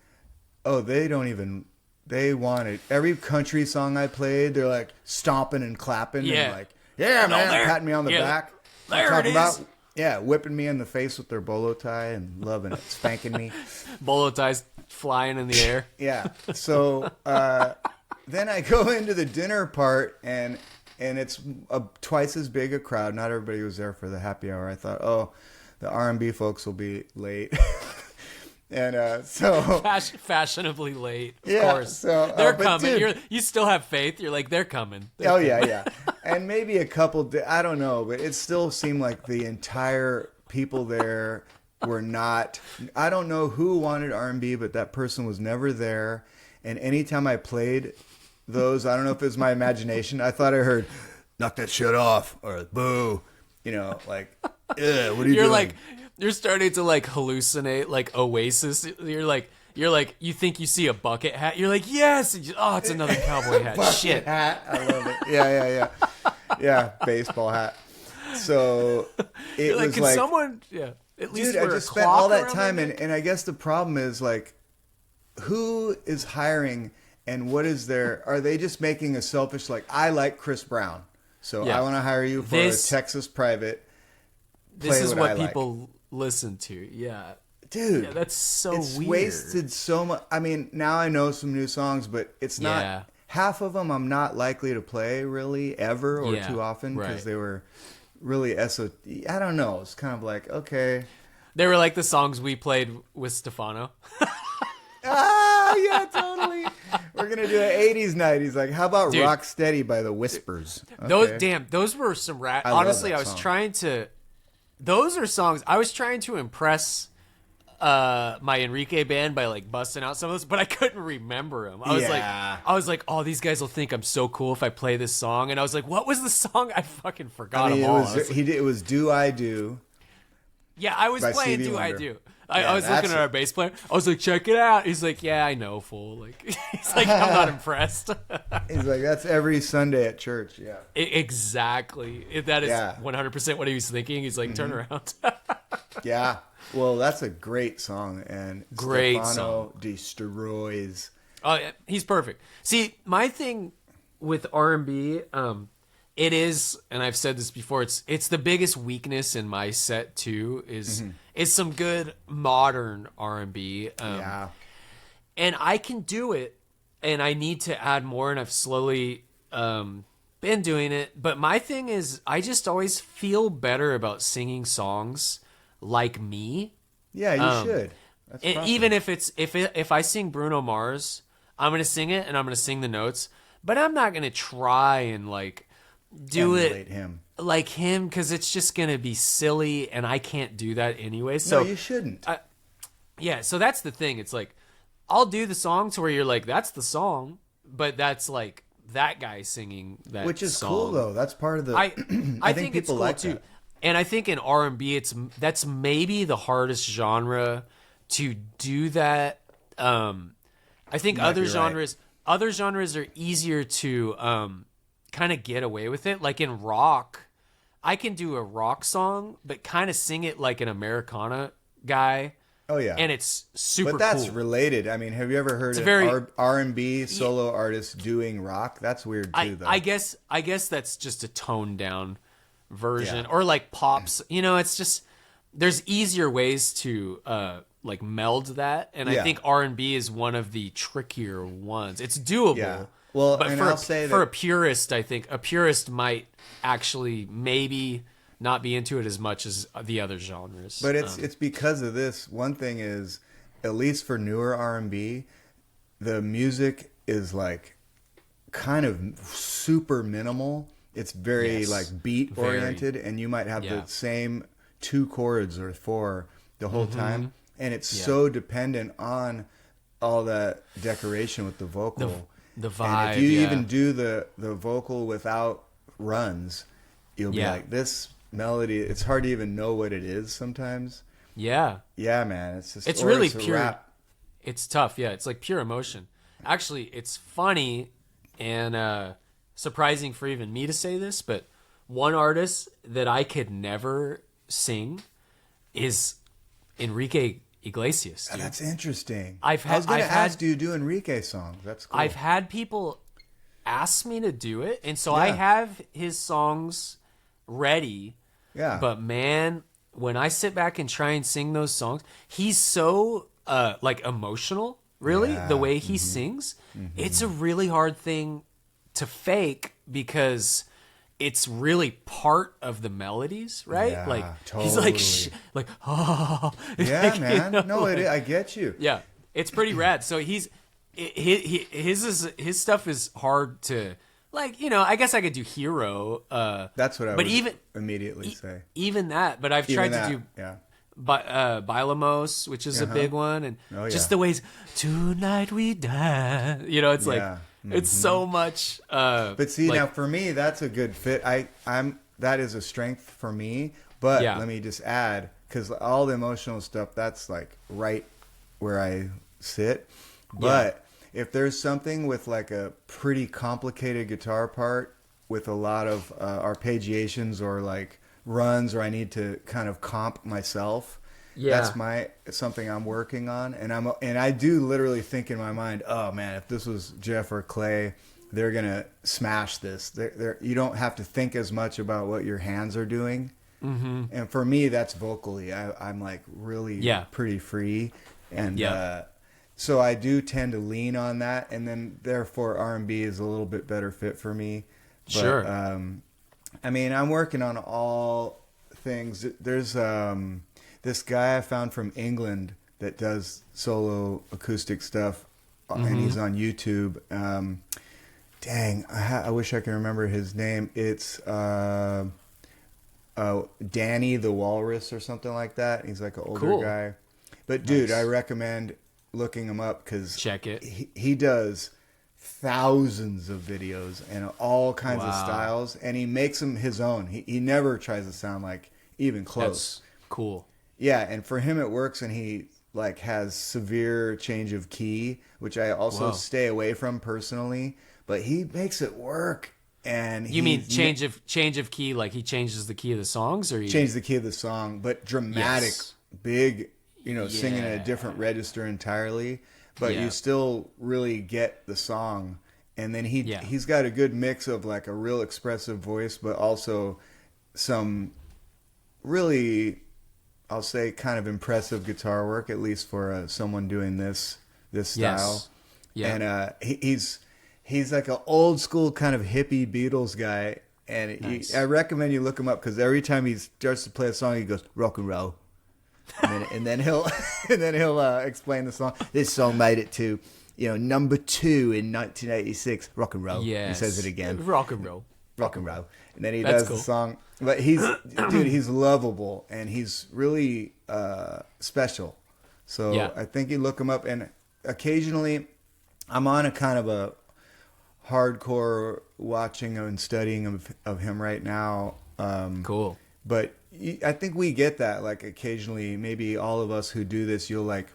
Oh, they wanted every country song I played. They're like stomping and clapping and like, yeah, man, patting me on the back. There talking it is. About, whipping me in the face with their bolo tie and loving it, spanking me. Bolo ties flying in the air. Yeah. So then I go into the dinner part and it's twice as big a crowd. Not everybody was there for the happy hour. I thought, the R&B folks will be late. And so fashionably late, of course. So they're coming. Dude, you still have faith. You're like, they're coming. Yeah. And maybe a couple. I don't know, but it still seemed like the entire people there were not. I don't know who wanted R&B, but that person was never there. And anytime I played those, I don't know if it was my imagination. I thought I heard "knock that shit off" or "boo," like, what are you doing? You're starting to like hallucinate like Oasis. You're like you think you see a bucket hat. You're like, yes. It's another cowboy hat. Shit. Hat. I love it. Yeah. Baseball hat. So it was can someone at least dude, I just spent all that time and I guess the problem is like who is hiring and what is are they just making a selfish like I like Chris Brown. So I want to hire you for a Texas private. This is what people listen to. Yeah. Dude. Yeah, that's so it's weird. Wasted so much. I mean, now I know some new songs, but it's not half of them I'm not likely to play really ever or too often because they were really I don't know. It's kind of like, okay. They were like the songs we played with Stefano. Yeah, totally. We're going to do an 80s night. He's like, how about Rock Steady by the Whispers? Okay. Those were some honestly, I was trying to those are songs I was trying to impress my Enrique band by like busting out some of those, but I couldn't remember them. I was like, oh, these guys will think I'm so cool if I play this song. And I was like, what was the song? I fucking forgot them all. It was Do I Do. Yeah, I was playing Do I Do. I was looking at our bass player. I was like, check it out. He's like, yeah, I know, fool. Like, he's like, I'm not impressed. He's like, that's every Sunday at church. Yeah. Exactly. That is 100% what he was thinking. He's like, turn around. Yeah. Well, that's a great song. And Stefano destroys. Oh, yeah, he's perfect. See, my thing with R&B, it is, and I've said this before, it's the biggest weakness in my set too, is some good modern R&B. And I can do it, and I need to add more, and I've slowly been doing it. But my thing is, I just always feel better about singing songs like me. Yeah, you should. And even if I sing Bruno Mars, I'm gonna sing it and I'm gonna sing the notes, but I'm not gonna try and like do emulate it him like him because it's just gonna be silly, and I can't do that anyway. So no, you shouldn't. So that's the thing. It's like I'll do the song to where you're like, that's the song, but that's like that guy singing that, which is song. cool though. That's part of the. I think people it's cool like too. That. And I think in R&B, that's maybe the hardest genre to do that. I think other genres are easier to kind of get away with it. Like in rock, I can do a rock song, but kind of sing it like an Americana guy. Oh yeah, and it's super cool. But that's related. I mean, have you ever heard of R&B solo artists doing rock? That's weird too, though. I guess that's just a toned down version, or like pops. You know, it's just there's easier ways to like meld that, and I think R&B is one of the trickier ones. It's doable. Yeah. Well, but and for, I'll say for a purist, I think a purist might actually maybe not be into it as much as the other genres. But it's because of this. One thing is, at least for newer R&B, the music is like kind of super minimal. It's very like beat oriented, and you might have the same 2 chords or 4 the whole time, and it's so dependent on all that decoration with the vocal. The vibe. And if you even do the vocal without runs, you'll be like, this melody, it's hard to even know what it is sometimes. Yeah, man, it's really pure rap. It's tough. It's like pure emotion. Actually, it's funny and surprising for even me to say this, but one artist that I could never sing is Enrique Iglesias, dude. That's interesting. I was going to ask, do you do Enrique songs? That's cool. I've had people ask me to do it, and so I have his songs ready. Yeah. But man, when I sit back and try and sing those songs, he's so like emotional, really, the way he sings. It's a really hard thing to fake because it's really part of the melodies, right? Yeah, like totally. he's like oh yeah, like, man. You know, I get you. Yeah, it's pretty rad. So his stuff is hard to like. You know, I guess I could do Hero. That's what I would immediately say. Even that, but I've tried to do Bailamos, which is a big one, and just the ways tonight we die. You know, it's like. It's so much. But see, now for me, that's a good fit. That is a strength for me. But let me just add, because all the emotional stuff, that's like right where I sit. But if there's something with like a pretty complicated guitar part with a lot of arpeggiations or like runs, or I need to kind of comp myself. That's something I'm working on, and I do literally think in my mind, oh man, if this was Jeff or Clay, they're gonna smash this. You don't have to think as much about what your hands are doing, and for me, that's vocally. I'm like really pretty free, and so I do tend to lean on that, and then therefore R&B is a little bit better fit for me. But, sure. I mean, I'm working on all things. There's this guy I found from England that does solo acoustic stuff, and he's on YouTube. Dang, I wish I could remember his name. It's Danny the Walrus or something like that. He's like an older guy. But dude, I recommend looking him up because check it. He does thousands of videos and all kinds of styles, and he makes them his own. He never tries to sound like even close. That's cool. Yeah, and for him it works, and he like has severe change of key, which I also stay away from personally, but he makes it work. And you mean change of key, like he changes the key of the songs, or change the key of the song, but dramatic, big, singing at a different register entirely, but you still really get the song. And then he's got a good mix of like a real expressive voice, but also some really, I'll say, kind of impressive guitar work, at least for someone doing this style. Yeah. And he's like an old school kind of hippie Beatles guy, and I recommend you look him up because every time he starts to play a song, he goes rock and roll, and then he'll explain the song. This song made it to number 2 in 1986. Rock and roll. Yes. He says it again. Rock and roll. Rock and roll. And then he does the song. But he's lovable, and he's really special. So I think you look him up, and occasionally I'm on a kind of a hardcore watching and studying of him right now. Cool. But I think we get that, like occasionally, maybe all of us who do this, you'll like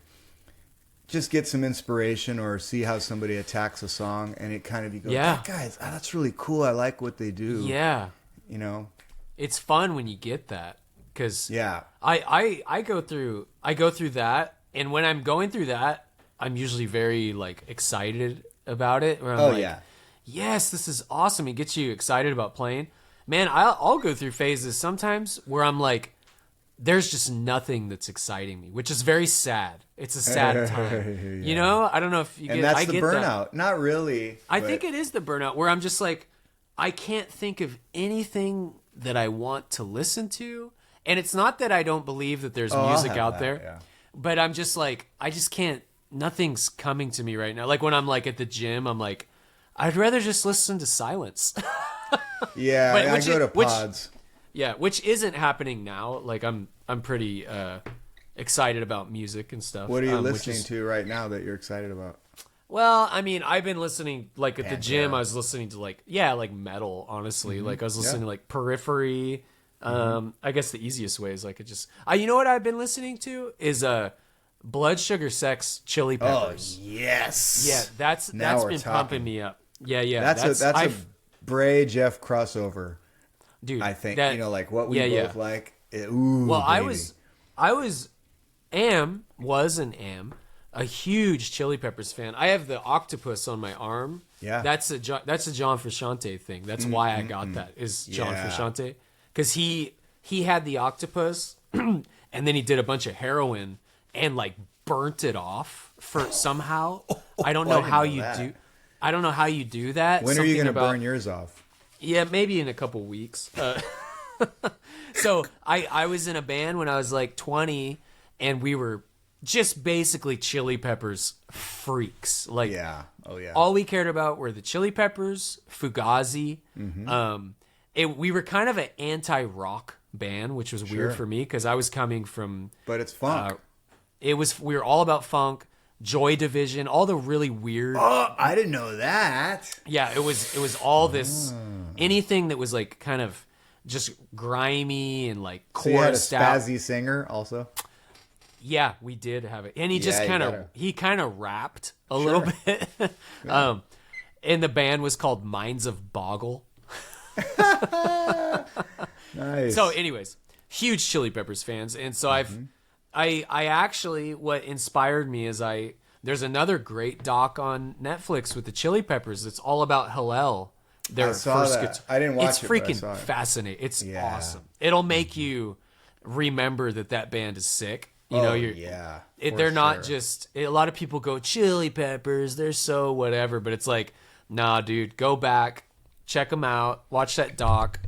just get some inspiration or see how somebody attacks a song, and it kind of you go, that guy's that's really cool. I like what they do. Yeah, you know, it's fun when you get that because I go through that, and when I'm going through that, I'm usually very like excited about it. Where I'm yes, this is awesome. It gets you excited about playing. Man, I'll go through phases sometimes where I'm like, there's just nothing that's exciting me, which is very sad. It's a sad time. You know? I don't know if you get... And that's the burnout. That. Not really. I think it is the burnout where I'm just like, I can't think of anything that I want to listen to. And it's not that I don't believe that there's music out there. But I'm just like, I just can't... Nothing's coming to me right now. Like when I'm like at the gym, I'm like, I'd rather just listen to silence. I go to pods. Which isn't happening now. Like I'm pretty excited about music and stuff. What are you listening to right now that you're excited about? Well, I mean, I've been listening like at the gym. I was listening to like metal. Honestly, like I was listening to like Periphery. I guess the easiest way is I could just. You know what I've been listening to is Blood Sugar Sex Chili Peppers. Oh yes, yeah, that's been pumping me up. Yeah. That's a Bray Jeff crossover. Dude, I think like what we both like. Well, baby. I was a huge Chili Peppers fan. I have the octopus on my arm. Yeah, that's a John Frusciante thing. That's why I got that. Is John Frusciante because he had the octopus and then he did a bunch of heroin and like burnt it off for somehow. I don't know how you do. I don't know how you do that. When are you going to burn yours off? Yeah, maybe in a couple weeks. So I was in a band when I was like 20, and we were just basically Chili Peppers freaks. Like, all we cared about were the Chili Peppers, Fugazi. We were kind of an anti-rock band, which was weird for me because I was coming from. But it's funk. We were all about funk. Joy Division, all the really weird. Oh, I didn't know that. Yeah, it was all this anything that was like kind of just grimy and like chorused out. So you had a spazzy singer also. Yeah, we did have it, and he just kind of rapped a little bit. And the band was called Minds of Boggle. Nice. So, anyways, huge Chili Peppers fans, and so I actually, what inspired me is there's another great doc on Netflix with the Chili Peppers. It's all about Hillel. I saw that. I didn't watch it. It's freaking fascinating. It's awesome. It'll make you remember that band is sick. You know, they're not just. A lot of people go Chili Peppers. They're so whatever, but it's like, nah, dude, go back, check them out, watch that doc,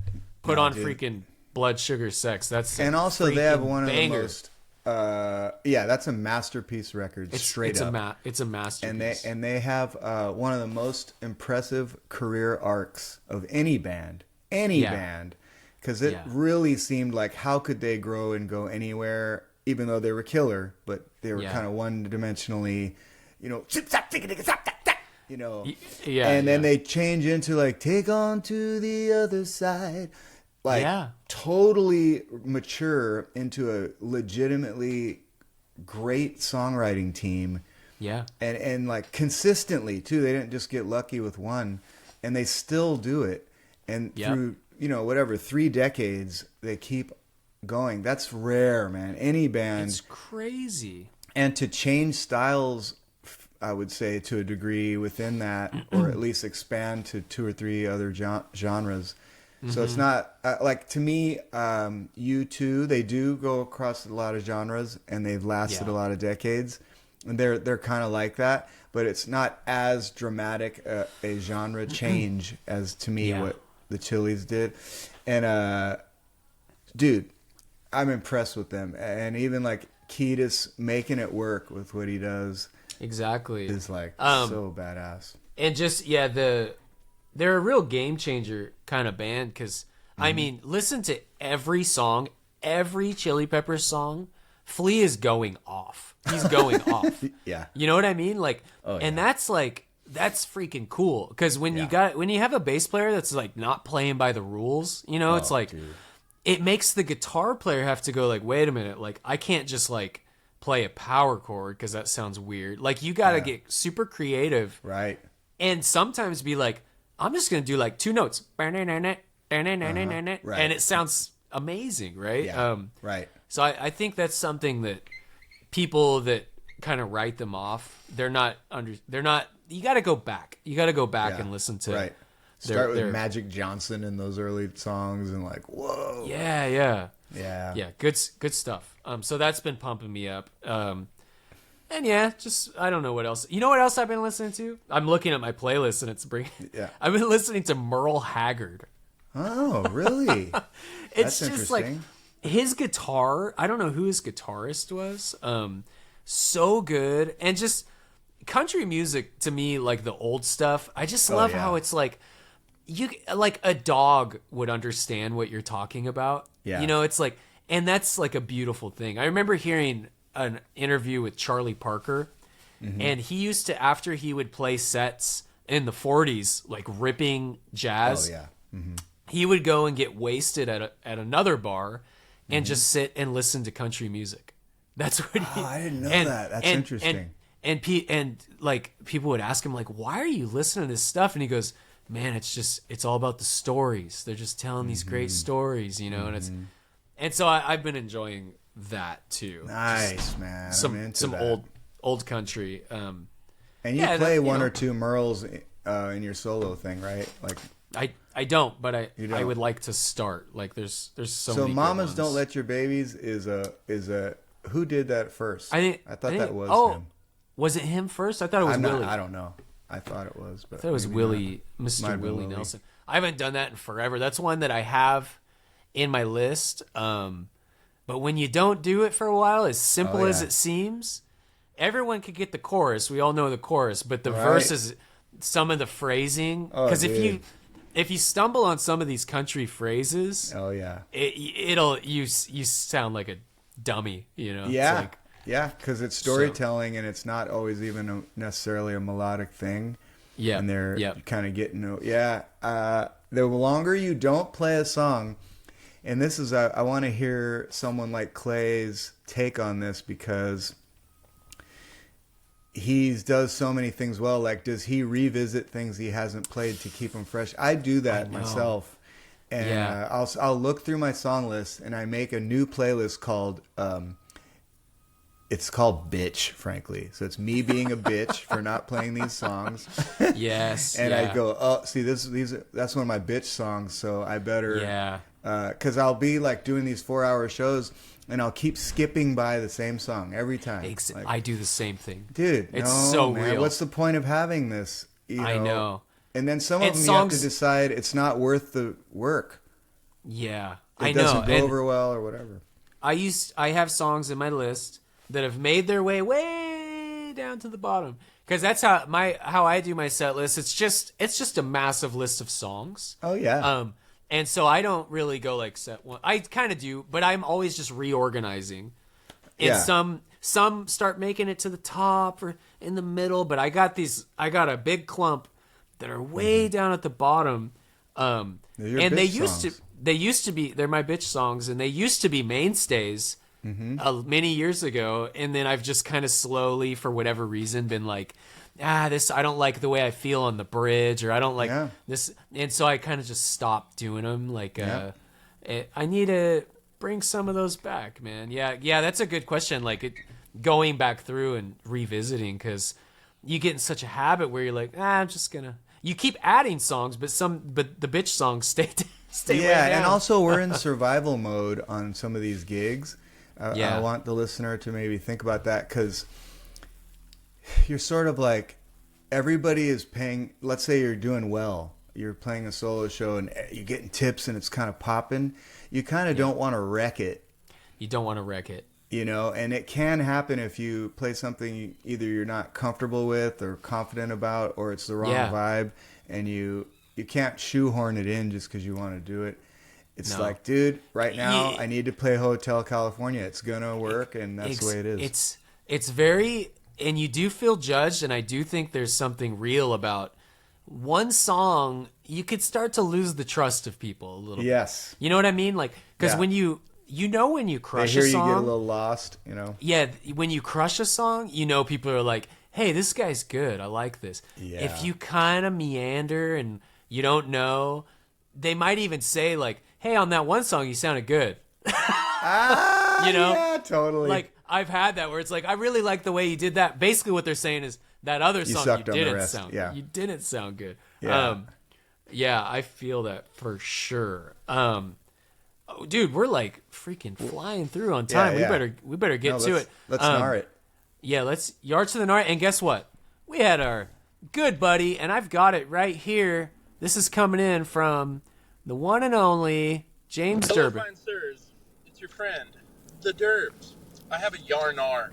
put on freaking Blood Sugar Sex. And also they have one of the most. That's a masterpiece record. Straight up, it's a masterpiece. And they have one of the most impressive career arcs of any band, because it really seemed like how could they grow and go anywhere, even though they were killer, but they were kind of one-dimensionally, and then they change into like take on to the other side. Totally mature into a legitimately great songwriting team. Yeah. And like consistently too. They didn't just get lucky with one, and they still do it. And through, 3 decades, they keep going. That's rare, man. Any band. It's crazy. And to change styles, I would say to a degree within that, or at least expand to 2 or 3 other genres. So it's not like to me, U2, they do go across a lot of genres and they've lasted a lot of decades, and they're kind of like that, but it's not as dramatic a genre change as to me what the Chili's did. And dude, I'm impressed with them, and even like Kiedis making it work with what he does. Exactly, is like so badass. And just they're a real game changer kind of band because, I mean, listen to every song, every Chili Peppers song. Flea is going off. He's going off. Yeah. You know what I mean? Like, and that's freaking cool because when you have a bass player that's like not playing by the rules, it's like, it makes the guitar player have to go like, wait a minute, like I can't just like play a power chord because that sounds weird. Like you got to get super creative. Right. And sometimes be like, I'm just going to do like 2 notes. Right. And it sounds amazing, right? Yeah. Right. So I think that's something that people that kind of write them off, they're not, you got to go back. You got to go back and listen to. Right. Start with Magic Johnson and those early songs and like, whoa. Yeah. Good stuff. So that's been pumping me up. And yeah, just I don't know what else. You know what else I've been listening to? I'm looking at my playlist and it's bringing. Yeah. I've been listening to Merle Haggard. Oh, really? It's that's just like his guitar. I don't know who his guitarist was. So good, and just country music to me, like the old stuff. I just love how it's like you like a dog would understand what you're talking about. Yeah, you know, it's like, and that's like a beautiful thing. I remember hearing an interview with Charlie Parker, and he used to, after he would play sets in the 40s, like ripping jazz. Oh yeah. He would go and get wasted at another bar and just sit and listen to country music. That's what he... Oh, I didn't know that. That's interesting. And like people would ask him like, why are you listening to this stuff? And he goes, man, it's all about the stories. They're just telling these great stories, you know, and so I've been enjoying that too. Nice, just man. Some old country. And you play one or two Merles in your solo thing, right? Like I don't, but I would like to start. Like there's so many Mamas Don't Let Your Babies is a who did that first? I thought that was him. Was it him first? I thought it was Willie. I don't know. I thought it was, but I thought it was Willie, Mr. Willie Nelson. I haven't done that in forever. That's one that I have in my list. But when you don't do it for a while, as simple as it seems, everyone could get the chorus. We all know the chorus, but the verses, some of the phrasing, because if you stumble on some of these country phrases, you sound like a dummy, you know? Yeah, because it's storytelling and it's not always even necessarily a melodic thing. Yeah, and they're kind of getting the longer you don't play a song, and this is I want to hear someone like Clay's take on this because he does so many things well. Like, does he revisit things he hasn't played to keep them fresh? I do that myself. And I'll look through my song list and I make a new playlist called it's called Bitch, frankly. So it's me being a bitch for not playing these songs. Yes. And I go, oh, see, that's one of my bitch songs. So I better, because I'll be like doing these 4-hour shows and I'll keep skipping by the same song every time. Like, I do the same thing, dude. It's so real. What's the point of having this? I know. And then some of them you have to decide it's not worth the work. Yeah, it doesn't go over well or whatever. I have songs in my list that have made their way down to the bottom because that's how I do my set list. It's just a massive list of songs. Oh yeah. And so I don't really go like set one. I kind of do, but I'm always just reorganizing. And some start making it to the top or in the middle, but I got a big clump that are way down at the bottom. And they used to be, they're my bitch songs, and they used to be mainstays many years ago. And then I've just kind of slowly, for whatever reason, been like, this, I don't like the way I feel on the bridge, or I don't like this. And so I kind of just stopped doing them. Like, I need to bring some of those back, man. Yeah, that's a good question. Like going back through and revisiting, because you get in such a habit where you're like, I'm just gonna. You keep adding songs, but the bitch songs stay way down. And also we're in survival mode on some of these gigs. I want the listener to maybe think about that, because you're sort of like, everybody is paying. Let's say you're doing well. You're playing a solo show and you're getting tips and it's kind of popping. You kind of don't want to wreck it. You don't want to wreck it. You know, and it can happen if you play something either you're not comfortable with or confident about, or it's the wrong vibe, and you can't shoehorn it in just because you want to do it. It's like, dude, right now I need to play Hotel California. It's gonna work, and that's the way it is. It's very, and you do feel judged, and I do think there's something real about one song. You could start to lose the trust of people a little. Yes, bit. You know what I mean? Like, because when you you know when you crush They hear a song, you get a little lost, you know. Yeah, when you crush a song, you know people are like, "Hey, this guy's good. I like this." Yeah. If you kind of meander and you don't know, they might even say like, "Hey, on that one song, you sounded good." You know? Yeah, totally. Like I've had that where it's like, I really like the way you did that. Basically, what they're saying is that other song you didn't sound good. Yeah. Yeah, I feel that for sure. Oh, dude, we're like freaking flying through on time. Yeah. We better get to it. Let's gnar it. Yeah, let's yards to the Nart. And guess what? We had our good buddy, and I've got it right here. This is coming in from the one and only James Hello, Durbin. fine sirs. It's your friend, the Derbs. I have a yarnar.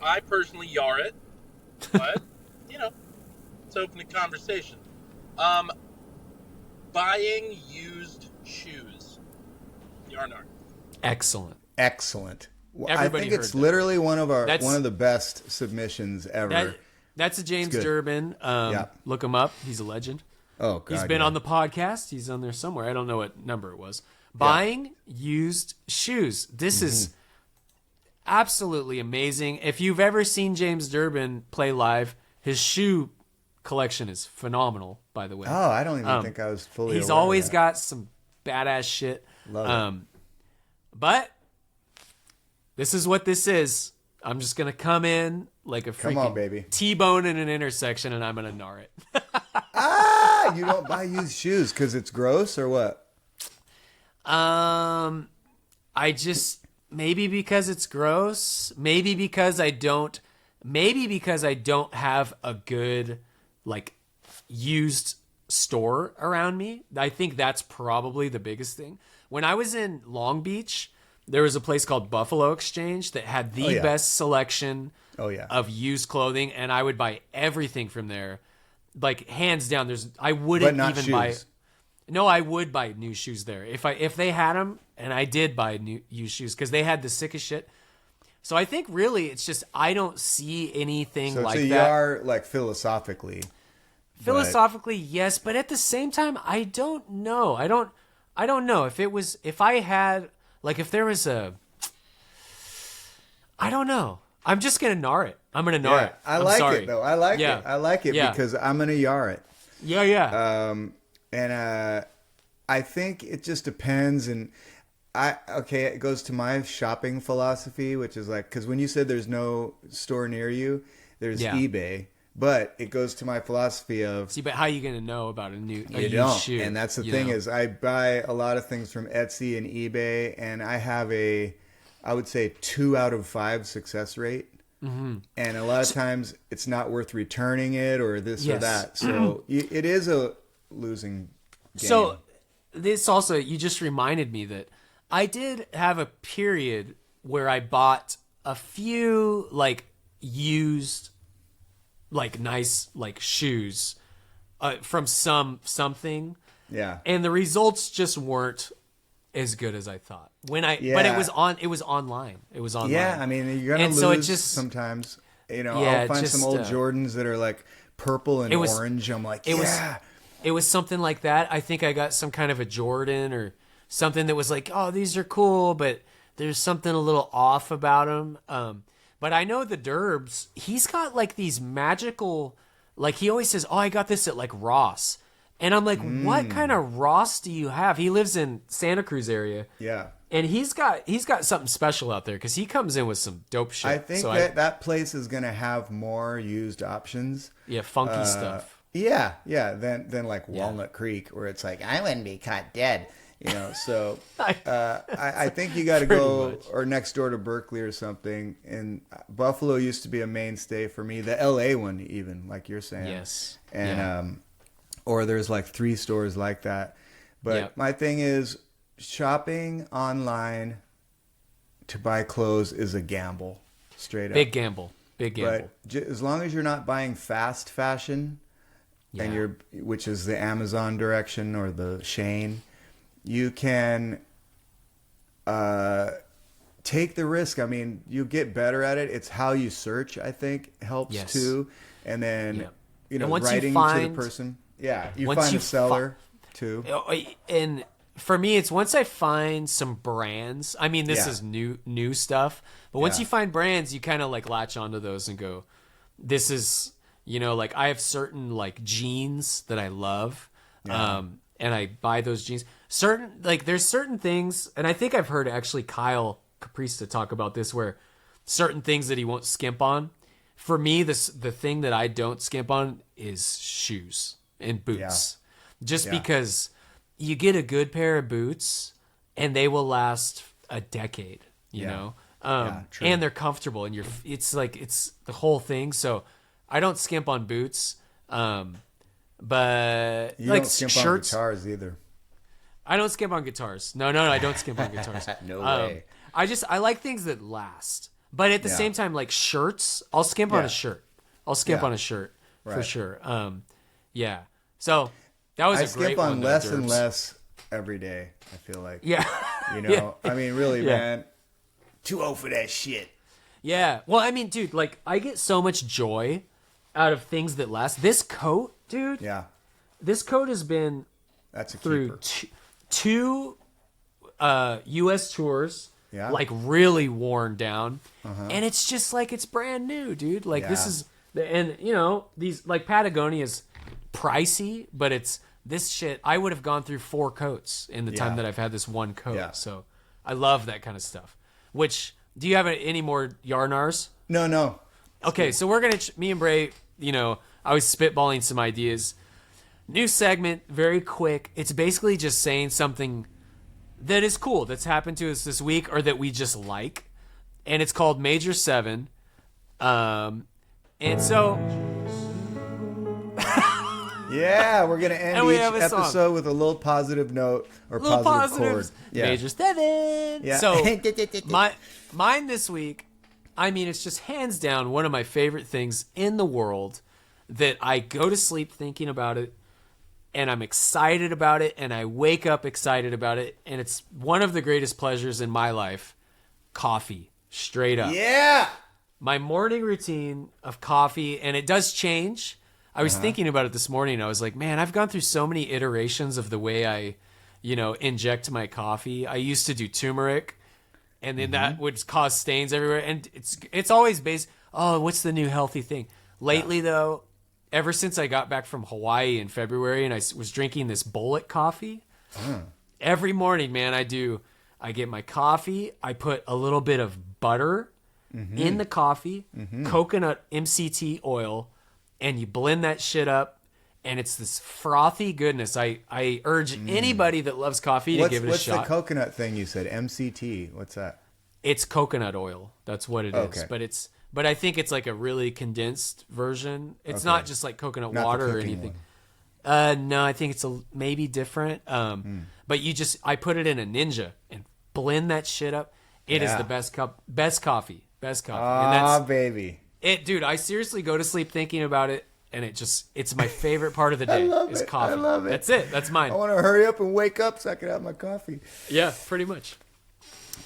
I personally yar it, but you know, it's open to conversation. Buying used shoes. Yarnar. Excellent. Well, I think it's literally one of the best submissions ever. That's a James Durbin. Look him up. He's a legend. Oh, God. He's been on the podcast. He's on there somewhere. I don't know what number it was. Buying used shoes. This is absolutely amazing. If you've ever seen James Durbin play live, his shoe collection is phenomenal, by the way. Oh, I don't even think I was fully He's aware of always that. got some badass shit. Love it. But this is what this is. I'm just going to come in like a freaking T-bone in an intersection, and I'm going to gnar it. You don't buy used shoes because it's gross or what? I just, maybe because it's gross, maybe because I don't have a good like used store around me. I think that's probably the biggest thing. When I was in Long Beach, there was a place called Buffalo Exchange that had the best selection of used clothing, and I would buy everything from there. Like hands down, I wouldn't even buy. No, I would buy new shoes there if they had them, and I did buy new used shoes because they had the sickest shit. So I think really it's just I don't see anything like that. So you are like philosophically. Philosophically, yes, but at the same time, I don't know. I don't know if there was a. I don't know. I'm just gonna gnar it. I'm gonna gnar it. I like it though. I like it. I like it because I'm gonna yar it. Yeah. And I think it just depends. And it goes to my shopping philosophy, which is like, because when you said there's no store near you, there's eBay. But it goes to my philosophy of... See, but how are you going to know about a used shoe? And that's the thing is I buy a lot of things from Etsy and eBay, and I have I would say 2 out of 5 success rate. Mm-hmm. And a lot of times it's not worth returning it or this or that. So it is a losing game. So this also, you just reminded me that I did have a period where I bought a few like used... like nice like shoes from something. Yeah. And the results just weren't as good as I thought. But it was online. It was online. Yeah, I mean, you're going to lose sometimes. You know, I'll find some old Jordans that are like purple and orange. I'm like, It was something like that. I think I got some kind of a Jordan or something that was like, oh, these are cool, but there's something a little off about them. But I know the Derbs, he's got like these magical, like he always says, oh, I got this at like Ross. And I'm like, what kind of Ross do you have? He lives in Santa Cruz area. Yeah. And he's got something special out there because he comes in with some dope shit. I think that place is going to have more used options. Yeah, funky stuff. Yeah, than like Walnut Creek where it's like, I wouldn't be caught dead. You know, so I think you got to go or next door to Berkeley or something. And Buffalo used to be a mainstay for me. The LA one, even like you're saying. Yes. And or there's like 3 stores like that. But my thing is, shopping online to buy clothes is a gamble, straight up. Big gamble. But as long as you're not buying fast fashion, and which is the Amazon direction or the Shane. You can take the risk. I mean, you get better at it. It's how you search, I think, helps too. And then, writing to the person. Yeah, you find a seller too. And for me, it's once I find some brands. I mean, this is new stuff, but once you find brands, you kind of like latch onto those and go, this is, like I have certain like jeans that I love. And I buy those jeans. There's certain things, and I think I've heard actually Kyle Caprista talk about this, where certain things that he won't skimp on. For me, the thing that I don't skimp on is shoes and boots. Just because you get a good pair of boots and they will last a decade, you know? And they're comfortable and it's the whole thing. So I don't skimp on boots. But you don't skimp shirts, on guitars either. I don't skimp on guitars. No, I don't skimp on guitars. No way. I like things that last. But at the same time, like shirts, I'll skimp on a shirt. I'll skimp on a shirt for sure. So that was a great one. I skimp on less and less every day, I feel like. Yeah. I mean, really, man. Too old for that shit. Yeah. Well, I mean, dude, like I get so much joy out of things that last. This coat, dude. Yeah. This coat has been through two U.S. tours. Yeah. Like really worn down. And it's just like it's brand new, dude. Like this is these like Patagonia's pricey, but it's this shit. I would have gone through 4 coats in the time that I've had this one coat. Yeah. So I love that kind of stuff. Which, do you have any more Yarnars? No. Okay, so we're gonna me and Bray, I was spitballing some ideas. New segment, very quick. It's basically just saying something that is cool that's happened to us this week or that we just like, and it's called Major 7. And so we're gonna end each episode with a little positive note or positive chord. Major 7. Yeah. So mine this week, I mean, it's just hands down one of my favorite things in the world that I go to sleep thinking about it. And I'm excited about it, and I wake up excited about it, and it's one of the greatest pleasures in my life. Coffee, straight up. Yeah! My morning routine of coffee, and it does change. I was thinking about it this morning. I was like, man, I've gone through so many iterations of the way I, inject my coffee. I used to do turmeric, and then that would cause stains everywhere. And it's always based, what's the new healthy thing? Lately, though, ever since I got back from Hawaii in February and I was drinking this Bolo coffee, every morning, man, I get my coffee. I put a little bit of butter in the coffee, coconut MCT oil, and you blend that shit up. And it's this frothy goodness. I urge anybody that loves coffee to give it a shot. What's the coconut thing you said? MCT. What's that? It's coconut oil. That's what it is. But I think it's like a really condensed version. It's not just like coconut water or anything. No, I think it's maybe different. But I put it in a Ninja and blend that shit up. It is the best coffee. Baby. Dude, I seriously go to sleep thinking about it, and it's my favorite part of the day is coffee. I love it. That's it. That's mine. I want to hurry up and wake up so I can have my coffee. Yeah, pretty much.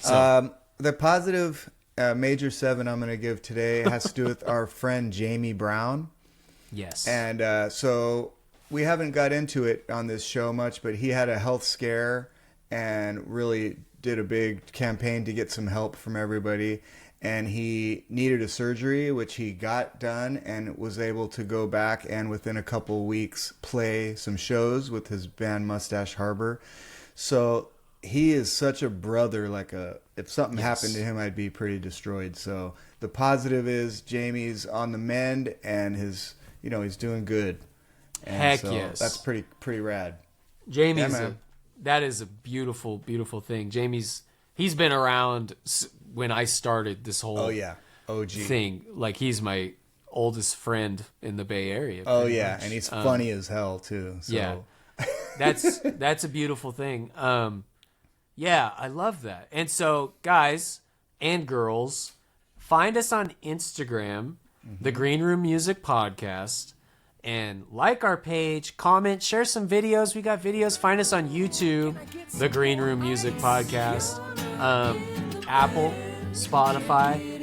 So. The positive Major 7 I'm going to give today has to do with our friend Jamie Brown. Yes. And so we haven't got into it on this show much, but he had a health scare and really did a big campaign to get some help from everybody. And he needed a surgery, which he got done and was able to go back and within a couple of weeks play some shows with his band Mustache Harbor. So he is such a brother. If something happened to him, I'd be pretty destroyed. So the positive is Jamie's on the mend and he's doing good. And Heck yes. That's pretty rad. Jamie's that is a beautiful, beautiful thing. He's been around when I started this whole OG thing. Like he's my oldest friend in the Bay Area. Much. And he's funny as hell too. So. Yeah, that's a beautiful thing. Yeah, I love that. And so, guys and girls, find us on Instagram, The Green Room Music Podcast, and like our page, comment, share some videos. We got videos. Find us on YouTube, The Green Room Music Podcast, Apple, Spotify.